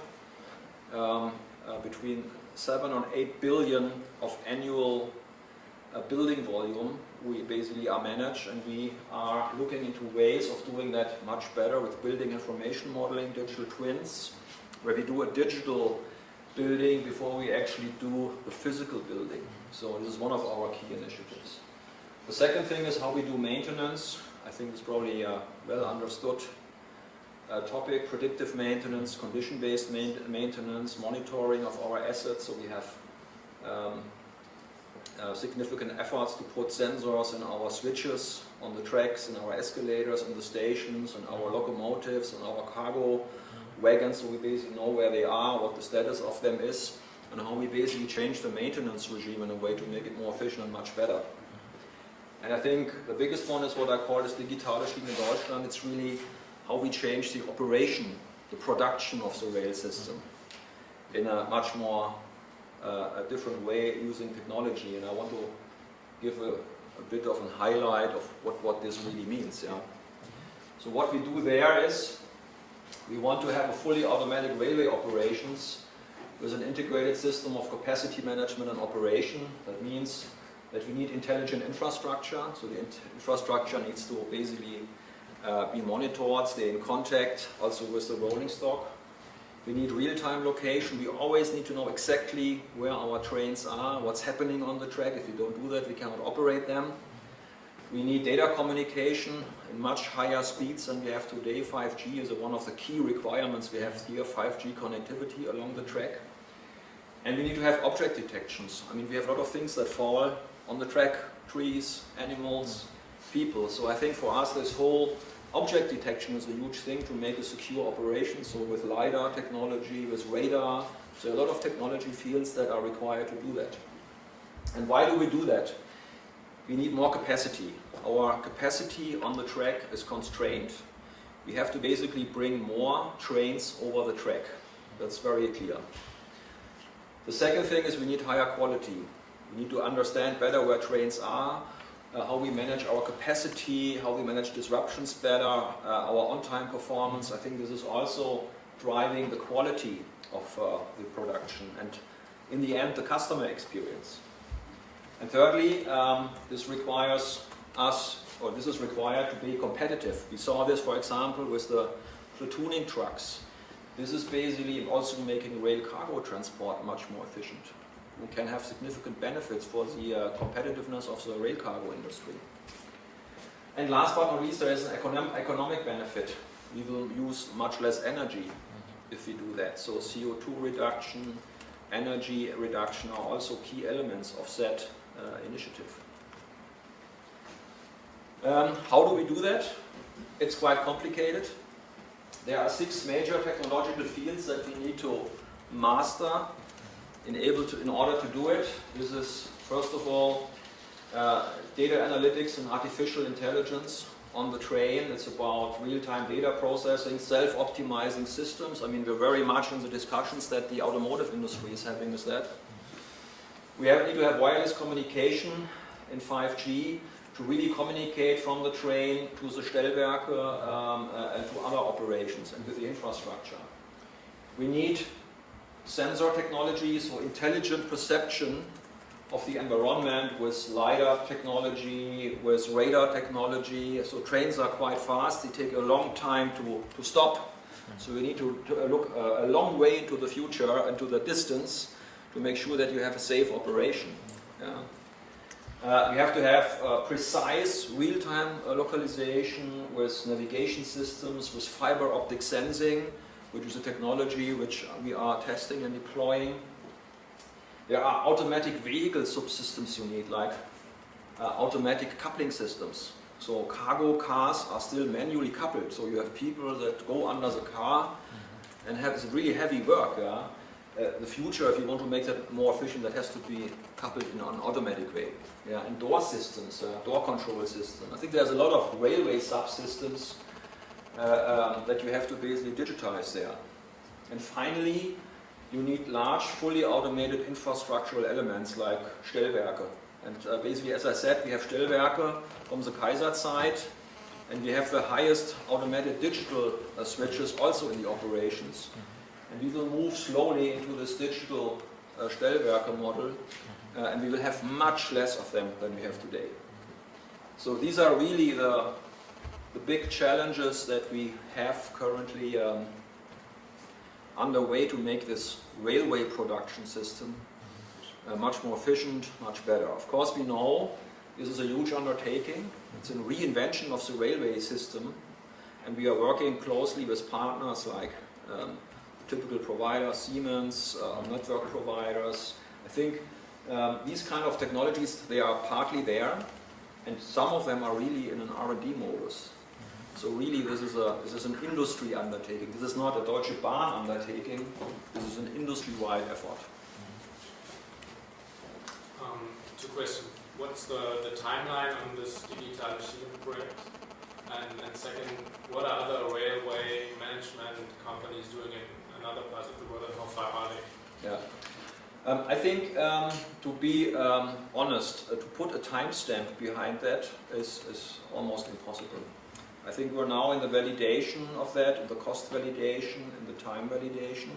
Between 7 and 8 billion of annual building volume we basically are managed, and we are looking into ways of doing that much better with building information modeling, digital twins, where we do a digital building before we actually do the physical building. So this is one of our key initiatives. The second thing is how we do maintenance. I think it's probably a well understood topic: predictive maintenance, condition-based maintenance, monitoring of our assets. So we have significant efforts to put sensors in our switches, on the tracks, in our escalators, in the stations, in our locomotives, in our cargo wagons, so we basically know where they are, what the status of them is, and how we basically change the maintenance regime in a way to make it more efficient and much better. And I think the biggest one is what I call this Digitalization in Deutschland. It's really how we change the operation, the production of the rail system in a much more a different way using technology. And I want to give a bit of a highlight of what this really means. Yeah. So what we do there is we want to have a fully automatic railway operations with an integrated system of capacity management and operation. That means that we need intelligent infrastructure. So the infrastructure needs to basically be monitored, stay in contact also with the rolling stock. We need real-time location. We always need to know exactly where our trains are, what's happening on the track. If we don't do that, we cannot operate them. We need data communication in much higher speeds than we have today. 5G is one of the key requirements we have here, 5G connectivity along the track. And we need to have object detections. I mean, we have a lot of things that fall on the track: trees, animals, people. So I think for us, this whole object detection is a huge thing to make a secure operation. So with LiDAR technology, with radar, so a lot of technology fields that are required to do that. And why do we do that? We need more capacity. our capacity on the track is constrained. We have to basically bring more trains over the track. That's very clear. The second thing is we need higher quality. We need to understand better where trains are, how we manage our capacity, how we manage disruptions better, our on-time performance. I think this is also driving the quality of the production and in the end the customer experience. And thirdly, this requires us, or this is required to be competitive. We saw this, for example, with the platooning trucks. This is basically also making rail cargo transport much more efficient. We can have significant benefits for the competitiveness of the rail cargo industry. And last but not least, there is an economic benefit. We will use much less energy if we do that. So CO2 reduction, energy reduction are also key elements of that initiative. How do we do that? It's quite complicated. There are 6 major technological fields that we need to master in order to do it. This is, first of all, data analytics and artificial intelligence on the train. It's about real-time data processing, self-optimizing systems. I mean, we're very much in the discussions that the automotive industry is having with that. We need to have wireless communication in 5G to really communicate from the train to the Stellwerke and to other operations and with the infrastructure. We need sensor technology, so intelligent perception of the environment with LiDAR technology, with radar technology. So trains are quite fast, they take a long time to stop. So we need to look a long way into the future and to the distance to make sure that you have a safe operation. Yeah. We have to have precise real-time localization with navigation systems, with fiber optic sensing, which is a technology which we are testing and deploying. There are automatic vehicle subsystems you need, like automatic coupling systems. So cargo cars are still manually coupled, so you have people that go under the car and have this really heavy work. Yeah? The future, if you want to make that more efficient, that has to be coupled in an automatic way. Yeah? And door systems, door control systems. I think there's a lot of railway subsystems that you have to basically digitize there. And finally, you need large, fully automated infrastructural elements like Stellwerke. And basically, as I said, we have Stellwerke from the Kaiser side, and we have the highest automated digital switches also in the operations. And we will move slowly into this digital Stellwerke model, and we will have much less of them than we have today. So these are really the big challenges that we have currently underway to make this railway production system much more efficient, much better. Of course, we know this is a huge undertaking. It's a reinvention of the railway system, and we are working closely with partners like typical providers, Siemens, network providers. I think these kind of technologies, they are partly there, and some of them are really in an R&D modus. So really, this is an industry undertaking. This is not a Deutsche Bahn undertaking. This is an industry-wide effort. Two questions. What's the timeline on this Digitalization project? And second, what are other railway management companies doing in another parts of the world, and how far are they? Yeah. I think, to be honest, to put a timestamp behind that is almost impossible. I think we're now in the validation of that, in the cost validation, in the time validation.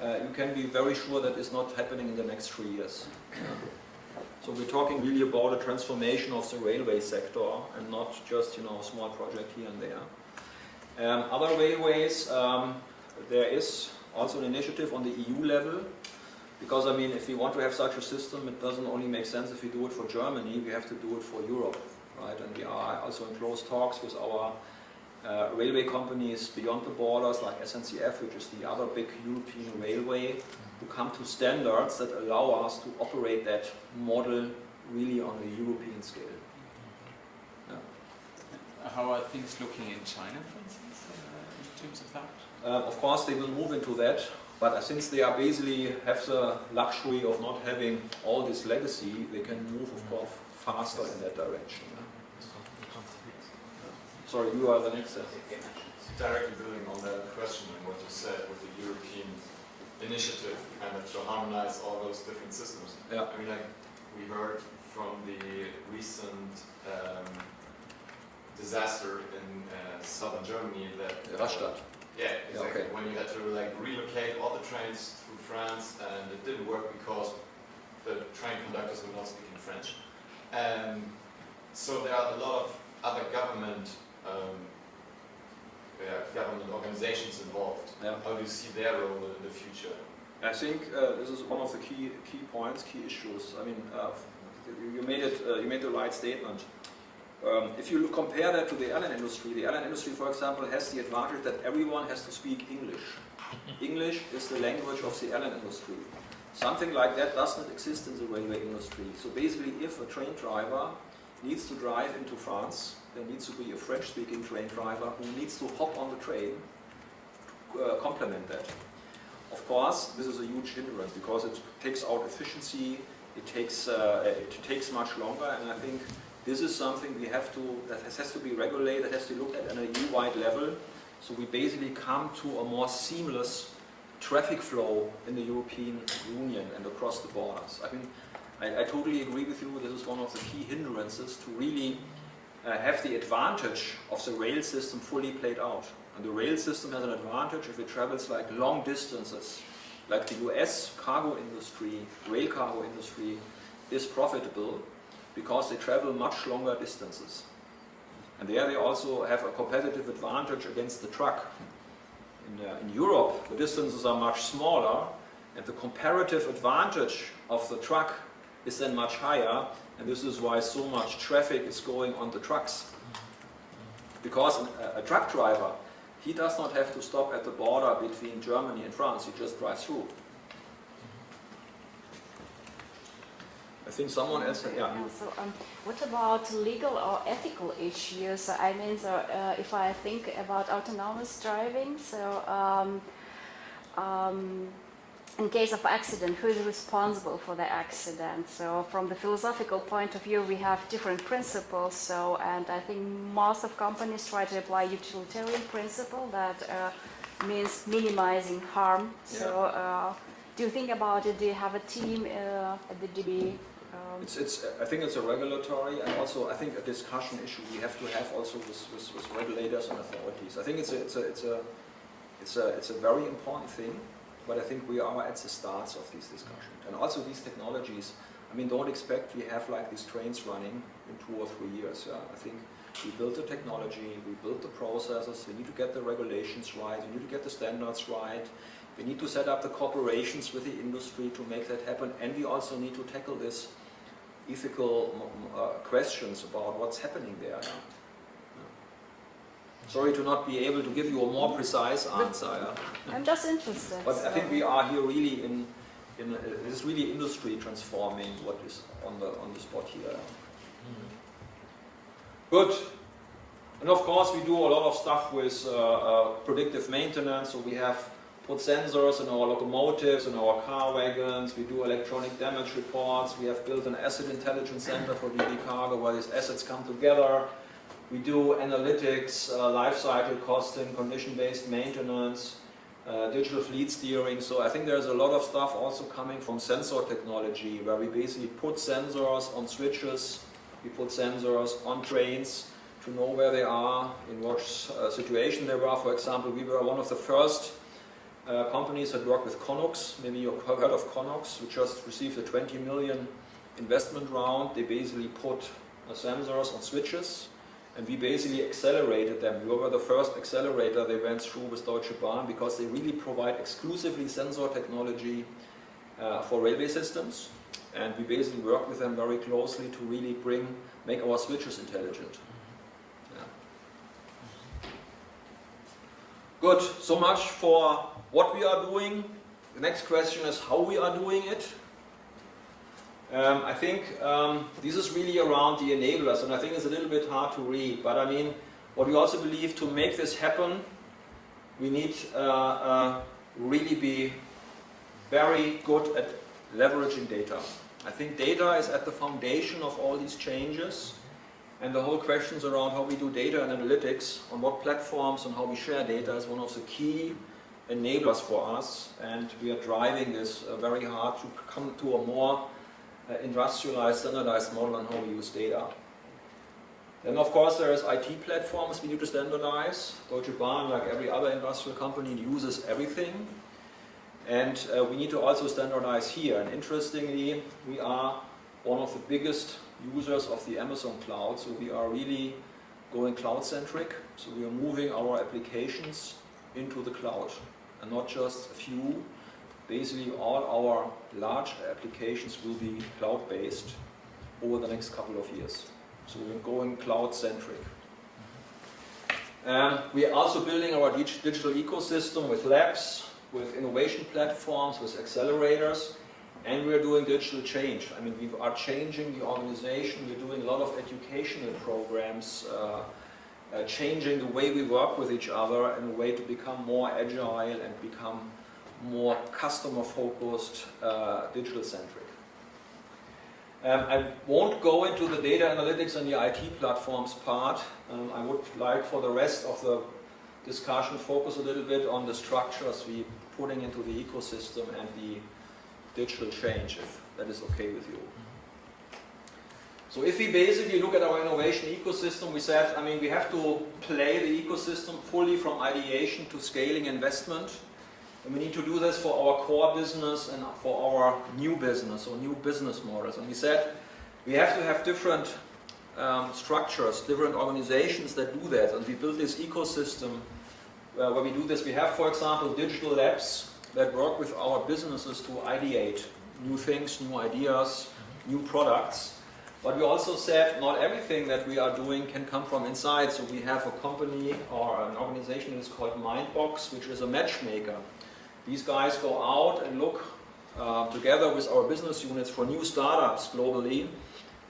You can be very sure that it's not happening in the next 3 years. So we're talking really about a transformation of the railway sector and not just, a small project here and there. Other railways, there is also an initiative on the EU level, because I mean, if we want to have such a system, it doesn't only make sense if we do it for Germany, we have to do it for Europe. Right? And we are also in close talks with our railway companies beyond the borders, like SNCF, which is the other big European railway, to come to standards that allow us to operate that model really on a European scale. Yeah. How are things looking in China, for instance, in terms of that? Of course, they will move into that, but since they are basically have the luxury of not having all this legacy, they can move, of course, faster in that direction. sorry, you are the next. Directly building on that question and what you said with the European initiative kind of to harmonize all those different systems. Yeah. I mean, like we heard from the recent disaster in southern Germany that Rastatt. yeah, exactly. Okay. When you had to like relocate all the trains through France, and it didn't work because the train conductors were not speaking French. So there are a lot of other government organizations involved. Yeah. How do you see their role in the future? I think this is one of the key points, key issues. I mean, you made the right statement. If you compare that to the airline industry, for example, has the advantage that everyone has to speak English. English is the language of the airline industry. Something like that does not exist in the railway industry. So basically, if a train driver needs to drive into France, there needs to be a French-speaking train driver who needs to hop on the train to complement that. Of course, this is a huge hindrance because it takes out efficiency, it takes much longer, and I think this is something that has to be regulated, has to be looked at a EU-wide level, so we basically come to a more seamless traffic flow in the European Union and across the borders. I mean, I totally agree with you, this is one of the key hindrances to really have the advantage of the rail system fully played out. And the rail system has an advantage if it travels like long distances. Like the US cargo industry, rail cargo industry is profitable because they travel much longer distances. And there they also have a competitive advantage against the truck. In Europe, the distances are much smaller and the comparative advantage of the truck is then much higher, and this is why so much traffic is going on the trucks. Because a truck driver, he does not have to stop at the border between Germany and France, he just drives through. I think someone else, yeah. So, what about legal or ethical issues? I mean, so, if I think about autonomous driving, so in case of accident, who is responsible for the accident? So from the philosophical point of view, we have different principles. So, and I think most of companies try to apply utilitarian principle that means minimizing harm. Yeah. So do you think about it? Do you have a team at the DB? I think it's a regulatory and also I think a discussion issue we have to have also with regulators and authorities. I think it's a very important thing. But I think we are at the starts of these discussions. And also these technologies, I mean, don't expect we have like these trains running in 2 or 3 years. Yeah? I think we built the technology, we built the processes, we need to get the regulations right, we need to get the standards right, we need to set up the cooperations with the industry to make that happen, and we also need to tackle this ethical questions about what's happening there. Yeah? Sorry to not be able to give you a more precise answer. Yeah. I'm just interested. But I think we are here really this is really industry transforming what is on the spot here. Mm-hmm. Good. And of course we do a lot of stuff with predictive maintenance. So we have put sensors in our locomotives, in our car wagons. We do electronic damage reports. We have built an asset intelligence center for DB Cargo where these assets come together. We do analytics, life cycle costing, condition-based maintenance, digital fleet steering. So I think there's a lot of stuff also coming from sensor technology where we basically put sensors on switches, we put sensors on trains to know where they are, in what situation they were. For example, we were one of the first companies that work with Conux. Maybe you've heard of Conux, which just received a 20 million investment round. They basically put sensors on switches. And we basically accelerated them. We were the first accelerator they went through with Deutsche Bahn because they really provide exclusively sensor technology for railway systems. And we basically work with them very closely to really make our switches intelligent. Yeah. Good, so much for what we are doing. The next question is how we are doing it. I think this is really around the enablers, and I think it's a little bit hard to read, but I mean, what we also believe to make this happen, we need really be very good at leveraging data. I think data is at the foundation of all these changes, And the whole questions around how we do data and analytics, on what platforms and how we share data is one of the key enablers for us, and we are driving this very hard to come to a more industrialized, standardized model on how we use data. Then of course there is IT platforms we need to standardize. Deutsche Bahn, like every other industrial company, uses everything. And we need to also standardize here. And interestingly, we are one of the biggest users of the Amazon cloud, so we are really going cloud-centric. So we are moving our applications into the cloud, and not just a few. Basically all our large applications will be cloud-based over the next couple of years. So we're going cloud-centric. We are also building our digital ecosystem with labs, with innovation platforms, with accelerators, and we're doing digital change. I mean, we are changing the organization, we're doing a lot of educational programs, changing the way we work with each other in a way to become more agile and become more customer-focused, digital-centric. I won't go into the data analytics and the IT platforms part. I would like for the rest of the discussion focus a little bit on the structures we're putting into the ecosystem and the digital change, if that is okay with you. So if we basically look at our innovation ecosystem, we said, I mean, we have to play the ecosystem fully from ideation to scaling investment. And we need to do this for our core business and for our new business or new business models. And we said we have to have different structures, different organizations that do that. And we build this ecosystem where we do this. We have, for example, digital labs that work with our businesses to ideate new things, new ideas, new products. But we also said not everything that we are doing can come from inside. So we have a company or an organization that is called Mindbox, which is a matchmaker. These guys go out and look together with our business units for new startups globally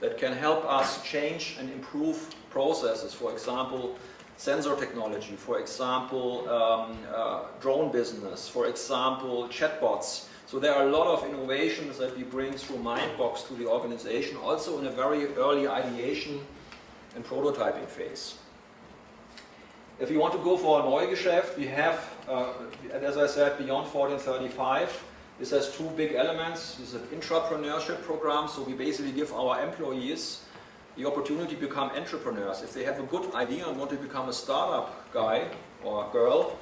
that can help us change and improve processes. For example, sensor technology, for example, drone business, for example, chatbots. So there are a lot of innovations that we bring through Mindbox to the organization, also in a very early ideation and prototyping phase. If you want to go for a Neugeschäft, we have, as I said, beyond 1435. This has two big elements. This is an intrapreneurship program, so we basically give our employees the opportunity to become entrepreneurs. If they have a good idea and want to become a startup guy or girl,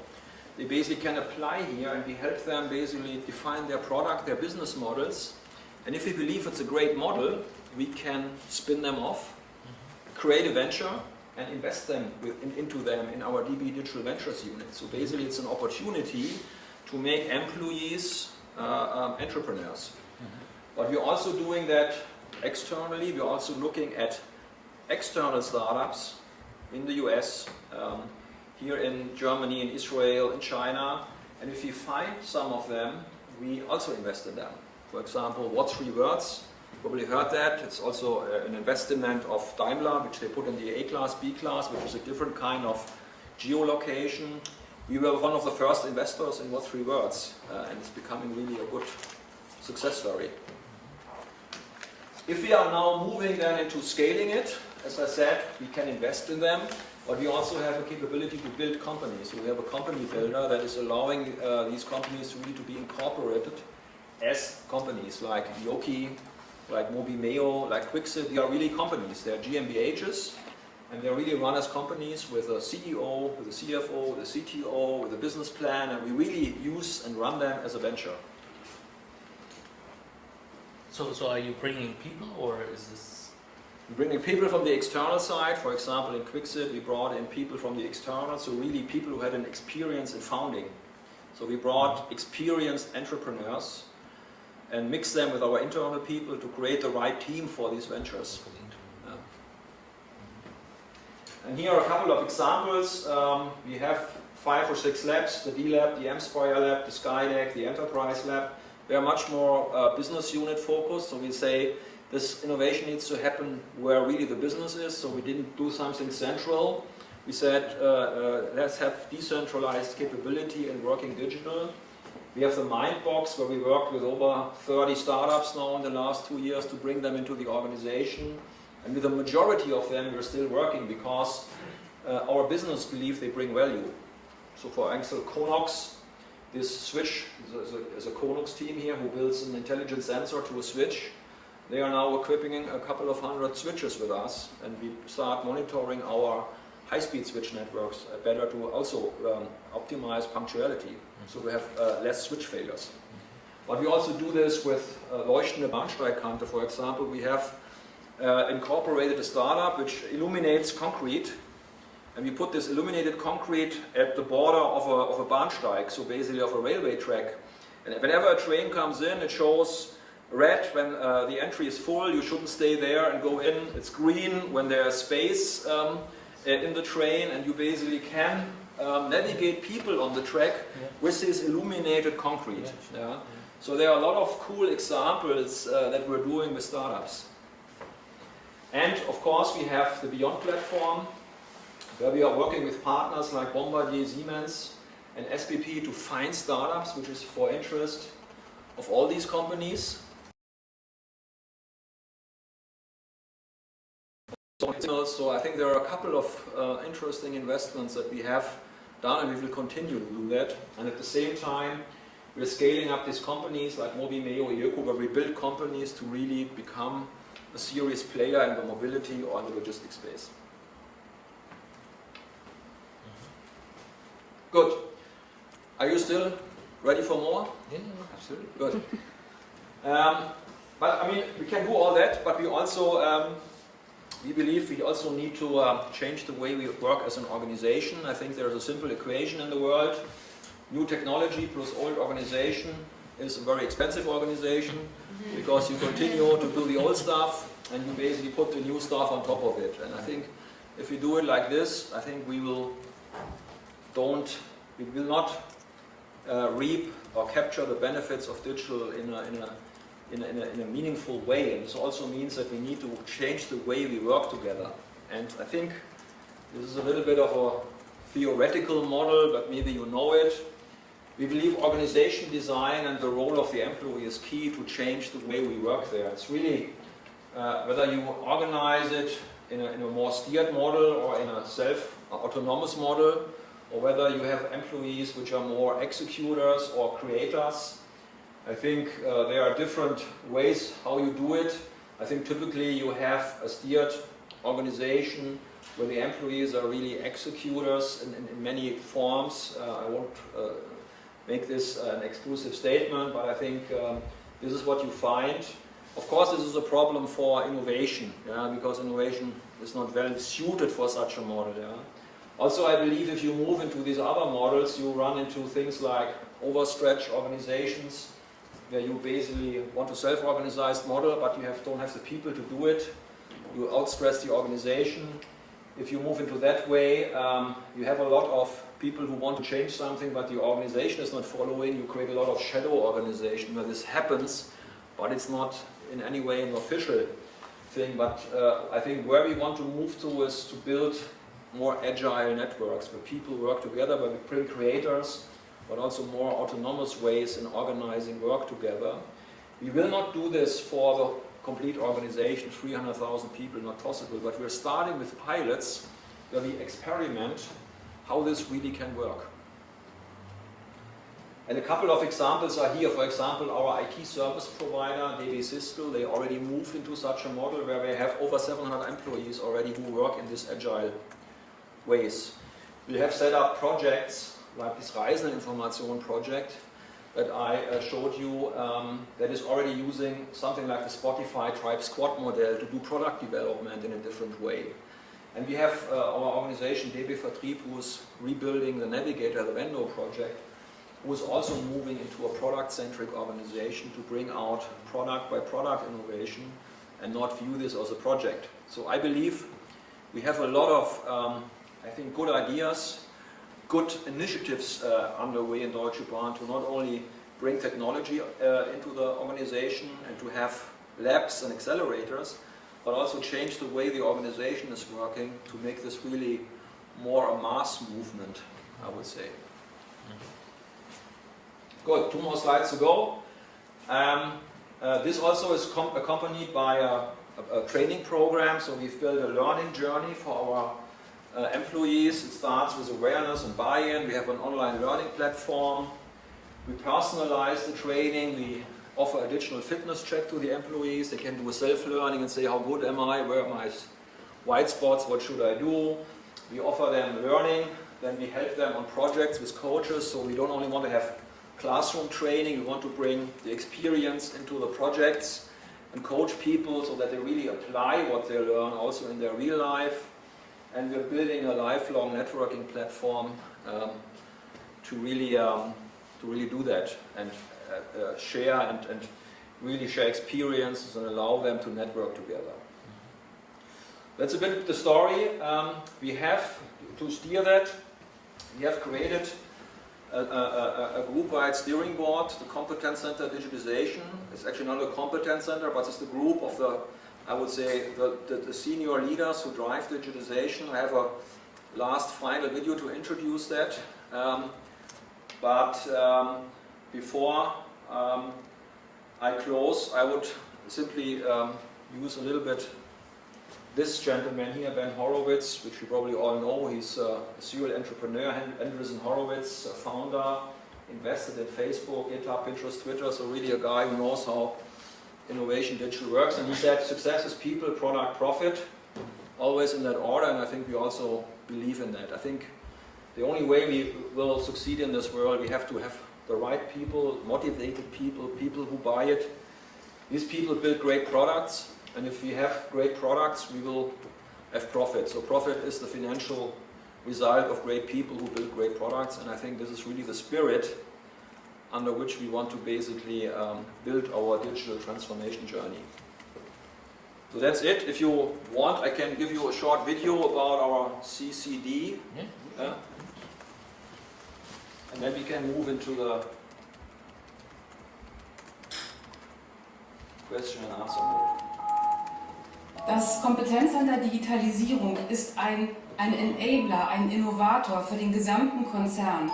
they basically can apply here and we help them basically define their product, their business models. And if we believe it's a great model, we can spin them off, create a venture, and invest them into them in our DB Digital Ventures unit. So basically it's an opportunity to make employees entrepreneurs. But we're also doing that externally. We're also looking at external startups in the US, here in Germany, in Israel, in China. And if we find some of them, we also invest in them. For example, What's 3 Words? Probably heard that. It's also an investment of Daimler, which they put in the A class, B class, which is a different kind of geolocation. We were one of the first investors in What's 3 Words, and it's becoming really a good success story. If we are now moving then into scaling it, as I said, we can invest in them, but we also have a capability to build companies. So we have a company builder that is allowing these companies really to be incorporated as companies like Yoki, like Mobimeo, like Quixit. They are really companies. They are GmbHs, and they really run as companies with a CEO, with a CFO, with a CTO, with a business plan, and we really use and run them as a venture. So are you bringing people, or is this? We're bringing people from the external side. For example, in Quixit, we brought in people from the external, so really people who had an experience in founding. So we brought experienced entrepreneurs and mix them with our internal people to create the right team for these ventures. Yeah. And here are a couple of examples. We have 5 or 6 labs, the D Lab, the M-Spire Lab, the Skydeck, the Enterprise Lab. They are much more business unit focused, so we say this innovation needs to happen where really the business is, so we didn't do something central. We said let's have decentralized capability and working digital. We have the Mindbox, where we worked with over 30 startups now in the last 2 years to bring them into the organization. And with the majority of them, we're still working because our business believe they bring value. So for example, Conox, this switch, there's a Conox team here who builds an intelligent sensor to a switch. They are now equipping a couple of hundred switches with us, and we start monitoring our high-speed switch networks better to also optimize punctuality, so we have less switch failures. But we also do this with leuchtende Bahnsteigkante, for example. We have incorporated a startup which illuminates concrete, and we put this illuminated concrete at the border of a Bahnsteig, so basically of a railway track. And whenever a train comes in, it shows red when the entry is full, you shouldn't stay there and go in. It's green when there's space in the train, and you basically can navigate people on the track with this illuminated concrete. Yeah. So there are a lot of cool examples that we're doing with startups. And of course we have the Beyond platform, where we are working with partners like Bombardier, Siemens and SPP to find startups, which is for interest of all these companies. So I think there are a couple of interesting investments that we have done, and we will continue to do that. And at the same time, we're scaling up these companies like Mobimeo, Yoko, where we build companies to really become a serious player in the mobility or in the logistics space. Good. Are you still ready for more? Yeah, absolutely. Good. But I mean, we can do all that, but we also we believe we also need to change the way we work as an organization. I think there's a simple equation in the world. New technology plus old organization is a very expensive organization, because you continue to do the old stuff and you basically put the new stuff on top of it. And I think if we do it like this, I think we will not reap or capture the benefits of digital in a meaningful way. And this also means that we need to change the way we work together. And I think this is a little bit of a theoretical model, but maybe you know it. We believe organization design and the role of the employee is key to change the way we work there. It's really whether you organize it in a more steered model or in a self-autonomous model, or whether you have employees which are more executors or creators. I think there are different ways how you do it. I think typically you have a steered organization where the employees are really executors in many forms. I won't make this an exclusive statement, but I think this is what you find. Of course, this is a problem for innovation, because innovation is not well suited for such a model. Also, I believe if you move into these other models, you run into things like overstretched organizations, where you basically want a self-organized model, but you don't have the people to do it. You outstress the organization. If you move into that way, you have a lot of people who want to change something, but the organization is not following. You create a lot of shadow organization where this happens, but it's not in any way an official thing. But I think where we want to move to is to build more agile networks where people work together, where we bring creators, but also more autonomous ways in organizing work together. We will not do this for the complete organization, 300,000 people, not possible, but we're starting with pilots where we experiment how this really can work. And a couple of examples are here. For example, our IT service provider, DB Systel, they already moved into such a model where they have over 700 employees already who work in this agile ways. We have set up projects like this Reiseninformation project that I showed you that is already using something like the Spotify Tribe Squad model to do product development in a different way. And we have our organization DB Vertrieb, who is rebuilding the Navigator, the Vendo project, who is also moving into a product-centric organization to bring out product by product innovation and not view this as a project. So I believe we have a lot of, I think, good ideas, good initiatives underway in Deutsche Bahn to not only bring technology into the organization and to have labs and accelerators, but also change the way the organization is working to make this really more a mass movement, I would say. Good, 2 more slides to go. This also is accompanied by a a training program, so we've built a learning journey for our employees. It starts with awareness and buy-in. We have an online learning platform. We personalize the training. We offer a digital fitness check to the employees. They can do a self-learning and say, how good am I? Where are my white spots? What should I do? We offer them learning. Then we help them on projects with coaches. So we don't only want to have classroom training. We want to bring the experience into the projects and coach people so that they really apply what they learn also in their real life. And we're building a lifelong networking platform to really do that and share and really share experiences and allow them to network together. That's a bit the story. We have, to steer that, we have created a group-wide steering board, the Competence Center Digitalization. It's actually not a competence center, but it's the group of the, I would say, the senior leaders who drive digitization. I have a last final video to introduce that. Before I close, I would simply use a little bit this gentleman here, Ben Horowitz, which you probably all know. He's a serial entrepreneur, Andreessen Horowitz, a founder, invested in Facebook, GitHub, Pinterest, Twitter, so really a guy who knows how innovation digital works. And he said success is people, product, profit, always in that order, and I think we also believe in that. I think the only way we will succeed in this world, we have to have the right people, motivated people, people who buy it. These people build great products, and if we have great products, we will have profit. So profit is the financial result of great people who build great products, and I think this is really the spirit under which we want to basically build our digital transformation journey. So that's it. If you want, I can give you a short video about our CCD. And then we can move into the question and answer mode. Das Kompetenzcenter Digitalisierung ist ein Enabler, ein Innovator für den gesamten Konzern.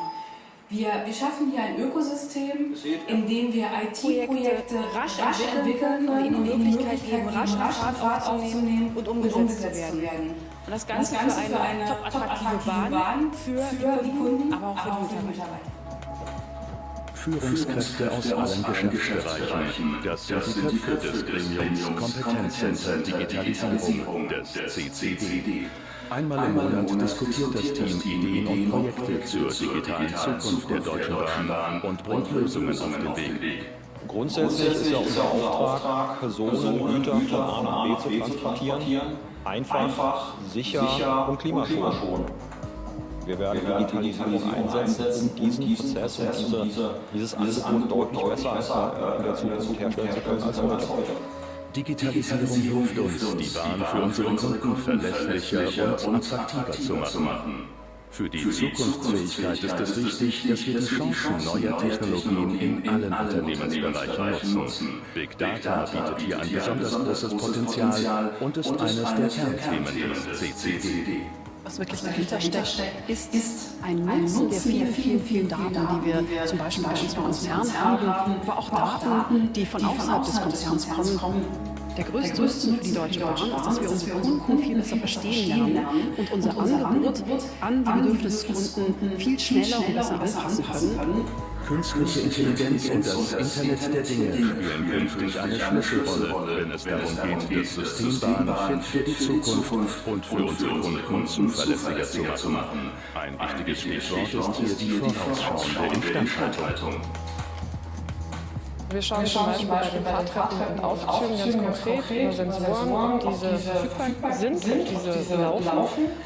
Wir schaffen hier ein Ökosystem, in dem wir IT-Projekte rasch entwickeln können und ihnen die Möglichkeit geben, rasch Fahrt aufzunehmen und umgesetzt zu werden. Und das Ganze für eine top attraktive Bahn für die Kunden, aber auch für die Mitarbeiter. Führungskräfte aus allen Geschäftsbereichen. Das sind die Köpfe des Gremiums Kompetenzcenter Digitalisierung des CCD. Einmal im Monat diskutiert das Team Ideen und Projekte zur digitalen Zukunft der Deutschen Bahn und bringt Lösungen auf den Weg. Grundsätzlich ist ja unser Auftrag, Personen, Güter von A nach B zu transportieren, einfach, sicher und klimaschonend. Wir werden Digitalisierung einsetzen, um diesen Prozess und dieses Angebot deutlich besser in der Zukunft herstellen zu können als heute. Digitalisierung hilft uns, die Bahn für unsere Kunden verlässlicher und attraktiver zu machen. Für die Zukunftsfähigkeit ist es wichtig, dass wir die Chancen neuer Technologien in allen Unternehmensbereichen nutzen. Big Data bietet hier ein besonders großes Potenzial und ist eines der Kernthemen des CCD. Was wirklich dahinter steckt, ist ein Nutzen der vielen Daten, die wir zum Beispiel bei uns im Konzern haben, aber auch Daten, die von außerhalb des Konzerns kommen. Der größte Nutzen für die Deutsche Bahn ist, dass wir unsere Kunden viel besser verstehen lernen und unser Angebot an die Bedürfnisse des Kunden viel schneller und besser anpassen können. Künstliche Intelligenz und das Internet der Dinge spielen künftig eine Schlüsselrolle, wenn es darum geht, das System Bahn fit für die Zukunft und für unsere Kunden zuverlässiger zu machen. Ein wichtiges Stichwort ist hier die vorausschauende Instandhaltung. Wir schauen zum Beispiel bei den Fahrtreppen und Aufzügen ganz konkret über Sensoren, diese verfügbar sind und diese laufen.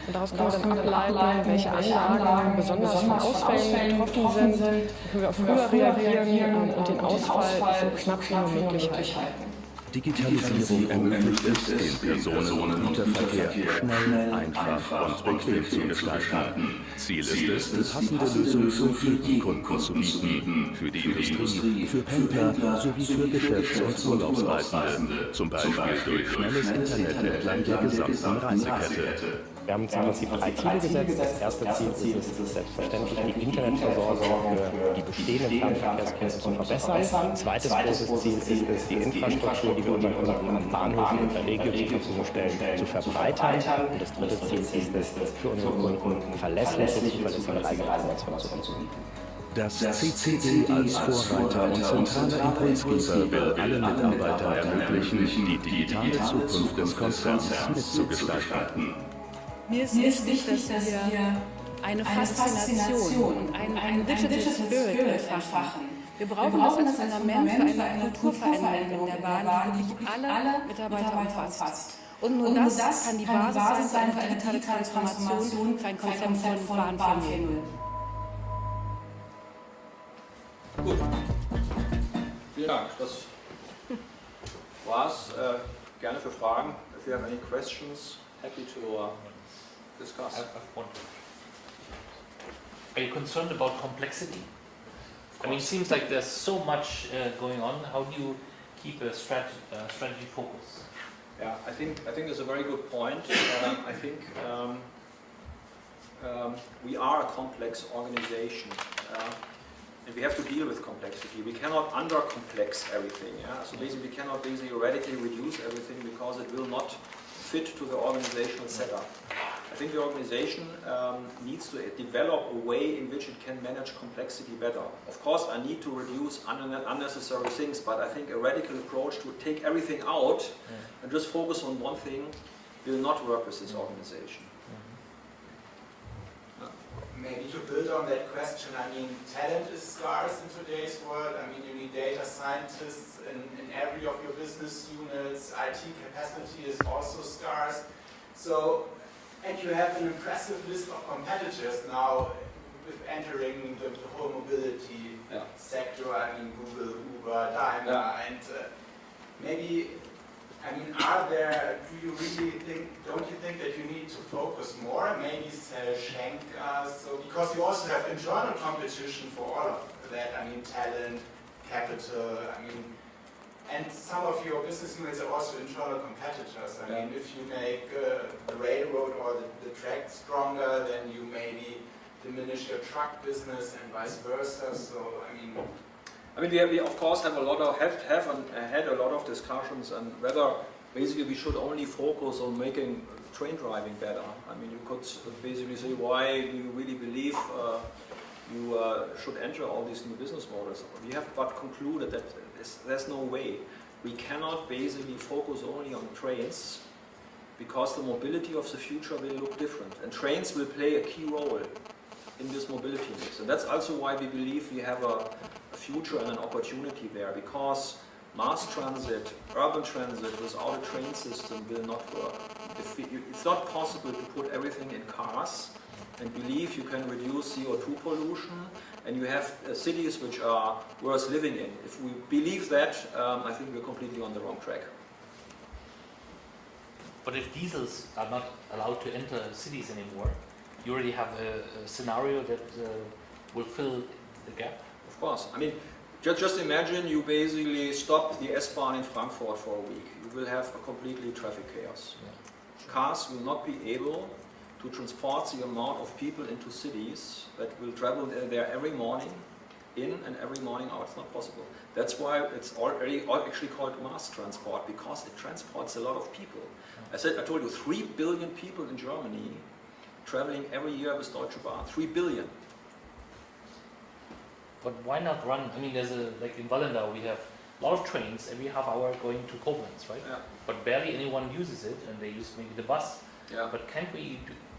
Und daraus können wir dann ableiten, welche Anlagen besonders von Ausfällen betroffen sind. Dann können wir auch früher reagieren und den Ausfall so knapp wie möglich halten. Digitalisierung ermöglicht es, den Personen- und Güterverkehr schnell, einfach und bequem zu gestalten. Ziel ist es, die passende Lösung für jeden Kunden zu bieten, für die Industrie, für Pendler sowie für Geschäfts- und Urlaubsreisende, zum Beispiel durch schnelles Internet entlang der gesamten Reisekette. Wir haben uns im Prinzip 3 Ziele gesetzt. Das erste Ziel ist es, selbstverständlich die Internetversorgung für die bestehenden Fernverkehrskunden zu verbessern. Zweites großes Ziel ist es, die Infrastruktur, die wir unseren Kunden an Bahnhöfen und der Regio zur Verfügung stellen, zu verbreitern. Und das dritte Ziel ist es, für unsere Kunden verlässliche und zuverlässige Reiseinformationen zu bieten. Das CCD als Vorreiter und zentraler Impulsgeber will allen Mitarbeitern ermöglichen, die digitale Zukunft des Konzerns mitzugestalten. Mir ist wichtig, dass wir eine Faszination und einen Digital Spirit entfachen. Wir brauchen das als Fundament für eine Kulturveränderung in der Bahn, die wirklich alle Mitarbeiter umfasst. Und nur das kann die Basis sein für eine digitale Transformation, für ein Konzept von Bahn 4.0. Gut. Vielen Dank. Das war's. Gerne für Fragen. If you have any questions, happy to discuss. Are you concerned about complexity? I mean, it seems like there's so much going on. How do you keep a strategy focus? Yeah, I think that's a very good point. I think we are a complex organization. And we have to deal with complexity. We cannot under-complex everything. Yeah? So basically, we cannot radically reduce everything because it will not fit to the organizational setup. I think the organization needs to develop a way in which it can manage complexity better. Of course, I need to reduce unnecessary things, but I think a radical approach to take everything out and just focus on one thing will not work with this organization. Maybe to build on that question, I mean, talent is scarce in today's world. I mean, you need data scientists in every of your business units. IT capacity is also scarce. So, and you have an impressive list of competitors now with entering the whole mobility sector. I mean, Google, Uber, Daimler, and maybe, I mean, do you really think, don't you think that you need to focus more, maybe sell Schenk, so, because you also have internal competition for all of that, I mean, talent, capital, I mean, and some of your business units are also internal competitors. I mean, if you make the railroad or the track stronger, then you maybe diminish your truck business and vice versa, so, I mean, we of course have had a lot of discussions on whether basically we should only focus on making train driving better. I mean, you could basically say, why do you really believe you should enter all these new business models? We have but concluded that there's no way. We cannot basically focus only on trains because the mobility of the future will look different, and trains will play a key role in this mobility mix. And that's also why we believe we have a future and an opportunity there, because mass transit, urban transit without a train system will not work. It's not possible to put everything in cars and believe you can reduce CO2 pollution and you have cities which are worth living in. If we believe that, I think we're completely on the wrong track. But if diesels are not allowed to enter cities anymore, you already have a scenario that will fill the gap? Of course. I mean, just imagine you basically stop the S-Bahn in Frankfurt for a week. You will have a completely traffic chaos. Yeah. Cars will not be able to transport the amount of people into cities that will travel there every morning in and every morning out. It's not possible. That's why it's already actually called mass transport, because it transports a lot of people. I told you, 3 billion people in Germany traveling every year with Deutsche Bahn. 3 billion. But why not run? I mean, like in Wallendau, we have a lot of trains every half hour going to Koblenz, right? Yeah. But barely anyone uses it, and they use maybe the bus. Yeah. But can't we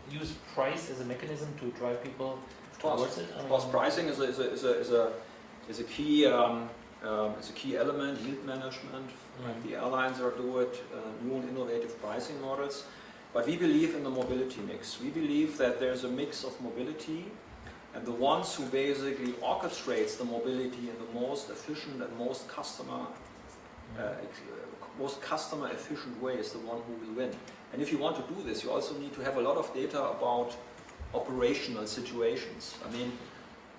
use price as a mechanism to drive people towards it? Of course, pricing is a key element. Yield management. The airlines are doing new and innovative pricing models. But we believe in the mobility mix. We believe that there's a mix of mobility, and the ones who basically orchestrates the mobility in the most efficient and most customer efficient way is the one who will win. And if you want to do this, you also need to have a lot of data about operational situations. I mean,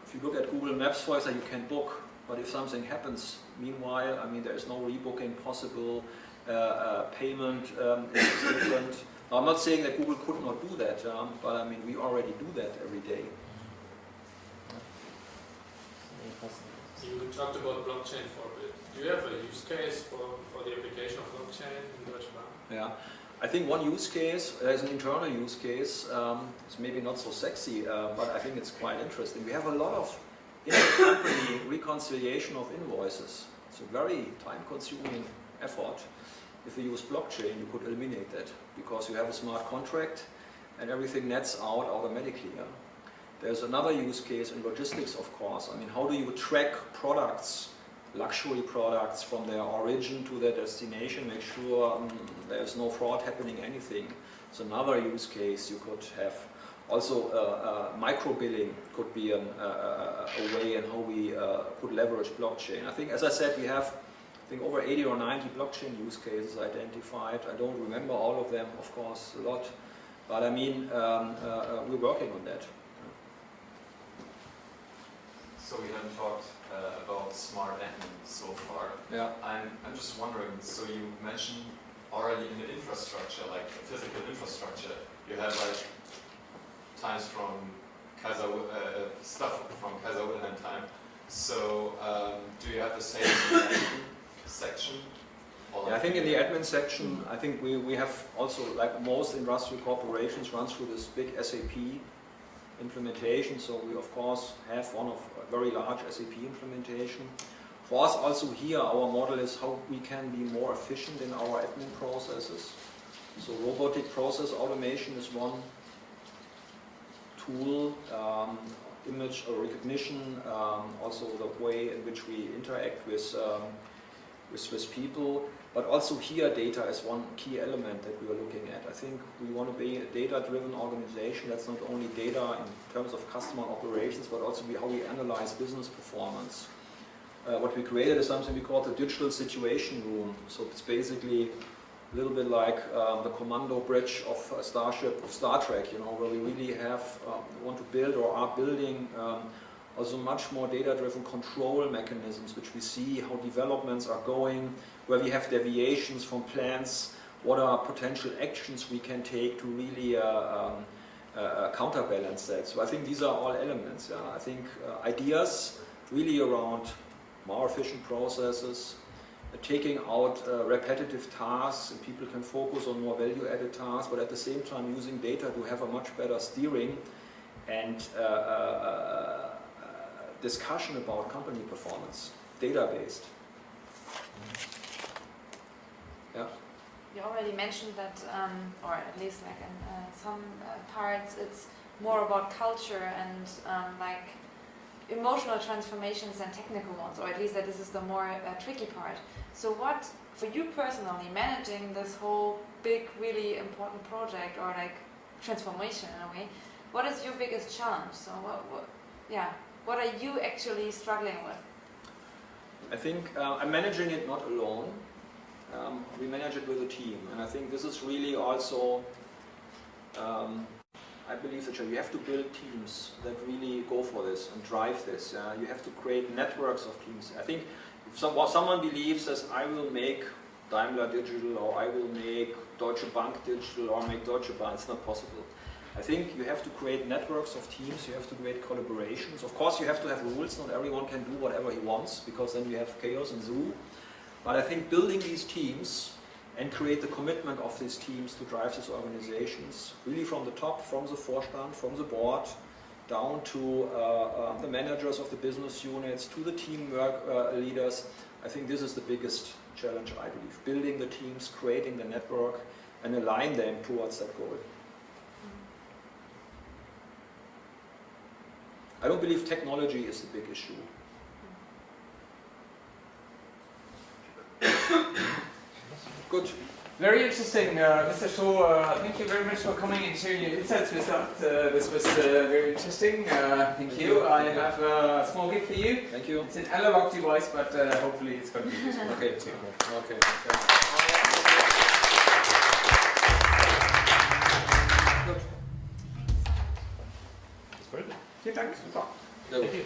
if you look at Google Maps, for example, you can book, but if something happens, meanwhile, I mean, there is no rebooking possible, payment is different. I'm not saying that Google could not do that, but I mean we already do that every day. You talked about blockchain for a bit. Do you have a use case for the application of blockchain in Deutsche Bahn? Yeah, I think one use case, there's an internal use case, it's maybe not so sexy, but I think it's quite interesting. We have a lot of intercompany reconciliation of invoices. It's a very time-consuming effort. If you use blockchain, you could eliminate that because you have a smart contract and everything nets out automatically. Yeah? There's another use case in logistics, of course. I mean, how do you track products, luxury products, from their origin to their destination, make sure there's no fraud happening, anything. It's another use case you could have. Also, micro-billing could be a way in how we could leverage blockchain. I think, as I said, we have over 80 or 90 blockchain use cases identified. I don't remember all of them, of course, a lot. But I mean, we're working on that. So we haven't talked about smart admin so far. Yeah. I'm just wondering, so you mentioned already in the infrastructure, like the physical infrastructure, you have like times from stuff from Kaiser Wilhelm time. So do you have the same admin section? Yeah, I think in the admin section, I think we have also, like most industrial corporations, run through this big SAP implementation. So we of course have one of a very large SAP implementation. For us also here, our model is how we can be more efficient in our admin processes. So robotic process automation is one tool, image recognition, also the way in which we interact with people. But also here data is one key element that we are looking at. I think we want to be a data-driven organization. That's not only data in terms of customer operations, but also how we analyze business performance. What we created is something we call the digital situation room. So it's basically a little bit like the commando bridge of Starship of Star Trek, you know, where we really have want to build or are building also much more data-driven control mechanisms, which we see how developments are going, where we have deviations from plans, what are potential actions we can take to really counterbalance that. So I think these are all elements. Yeah? I think ideas really around more efficient processes, taking out repetitive tasks, and people can focus on more value-added tasks, but at the same time using data to have a much better steering and discussion about company performance, data-based. Yeah. You already mentioned that, or at least like in some parts, it's more about culture and like emotional transformations than technical ones, or at least that this is the more tricky part. So what, for you personally, managing this whole big, really important project or like transformation in a way, what is your biggest challenge? So what are you actually struggling with? I think I'm managing it not alone. We manage it with a team, and I think this is really also, I believe that you have to build teams that really go for this and drive this. You have to create networks of teams. I think if someone believes that I will make Daimler digital, or I will make Deutsche Bank digital, or make Deutsche Bahn, it's not possible. I think you have to create networks of teams, you have to create collaborations. Of course you have to have rules, not everyone can do whatever he wants, because then we have chaos and zoo. But I think building these teams and create the commitment of these teams to drive these organizations, really from the top, from the Vorstand, from the board, down to the managers of the business units, to the teamwork leaders. I think this is the biggest challenge, I believe. Building the teams, creating the network, and align them towards that goal. I don't believe technology is the big issue. Good. Very interesting, Mr. Stroh. Thank you very much for coming and sharing your insights with us. This was very interesting. Thank you. I have a small gift for you. Thank you. It's an analog device, but hopefully it's going to be useful. Okay. Okay. Good. That's very good. Vielen Dank. Super. Thank you.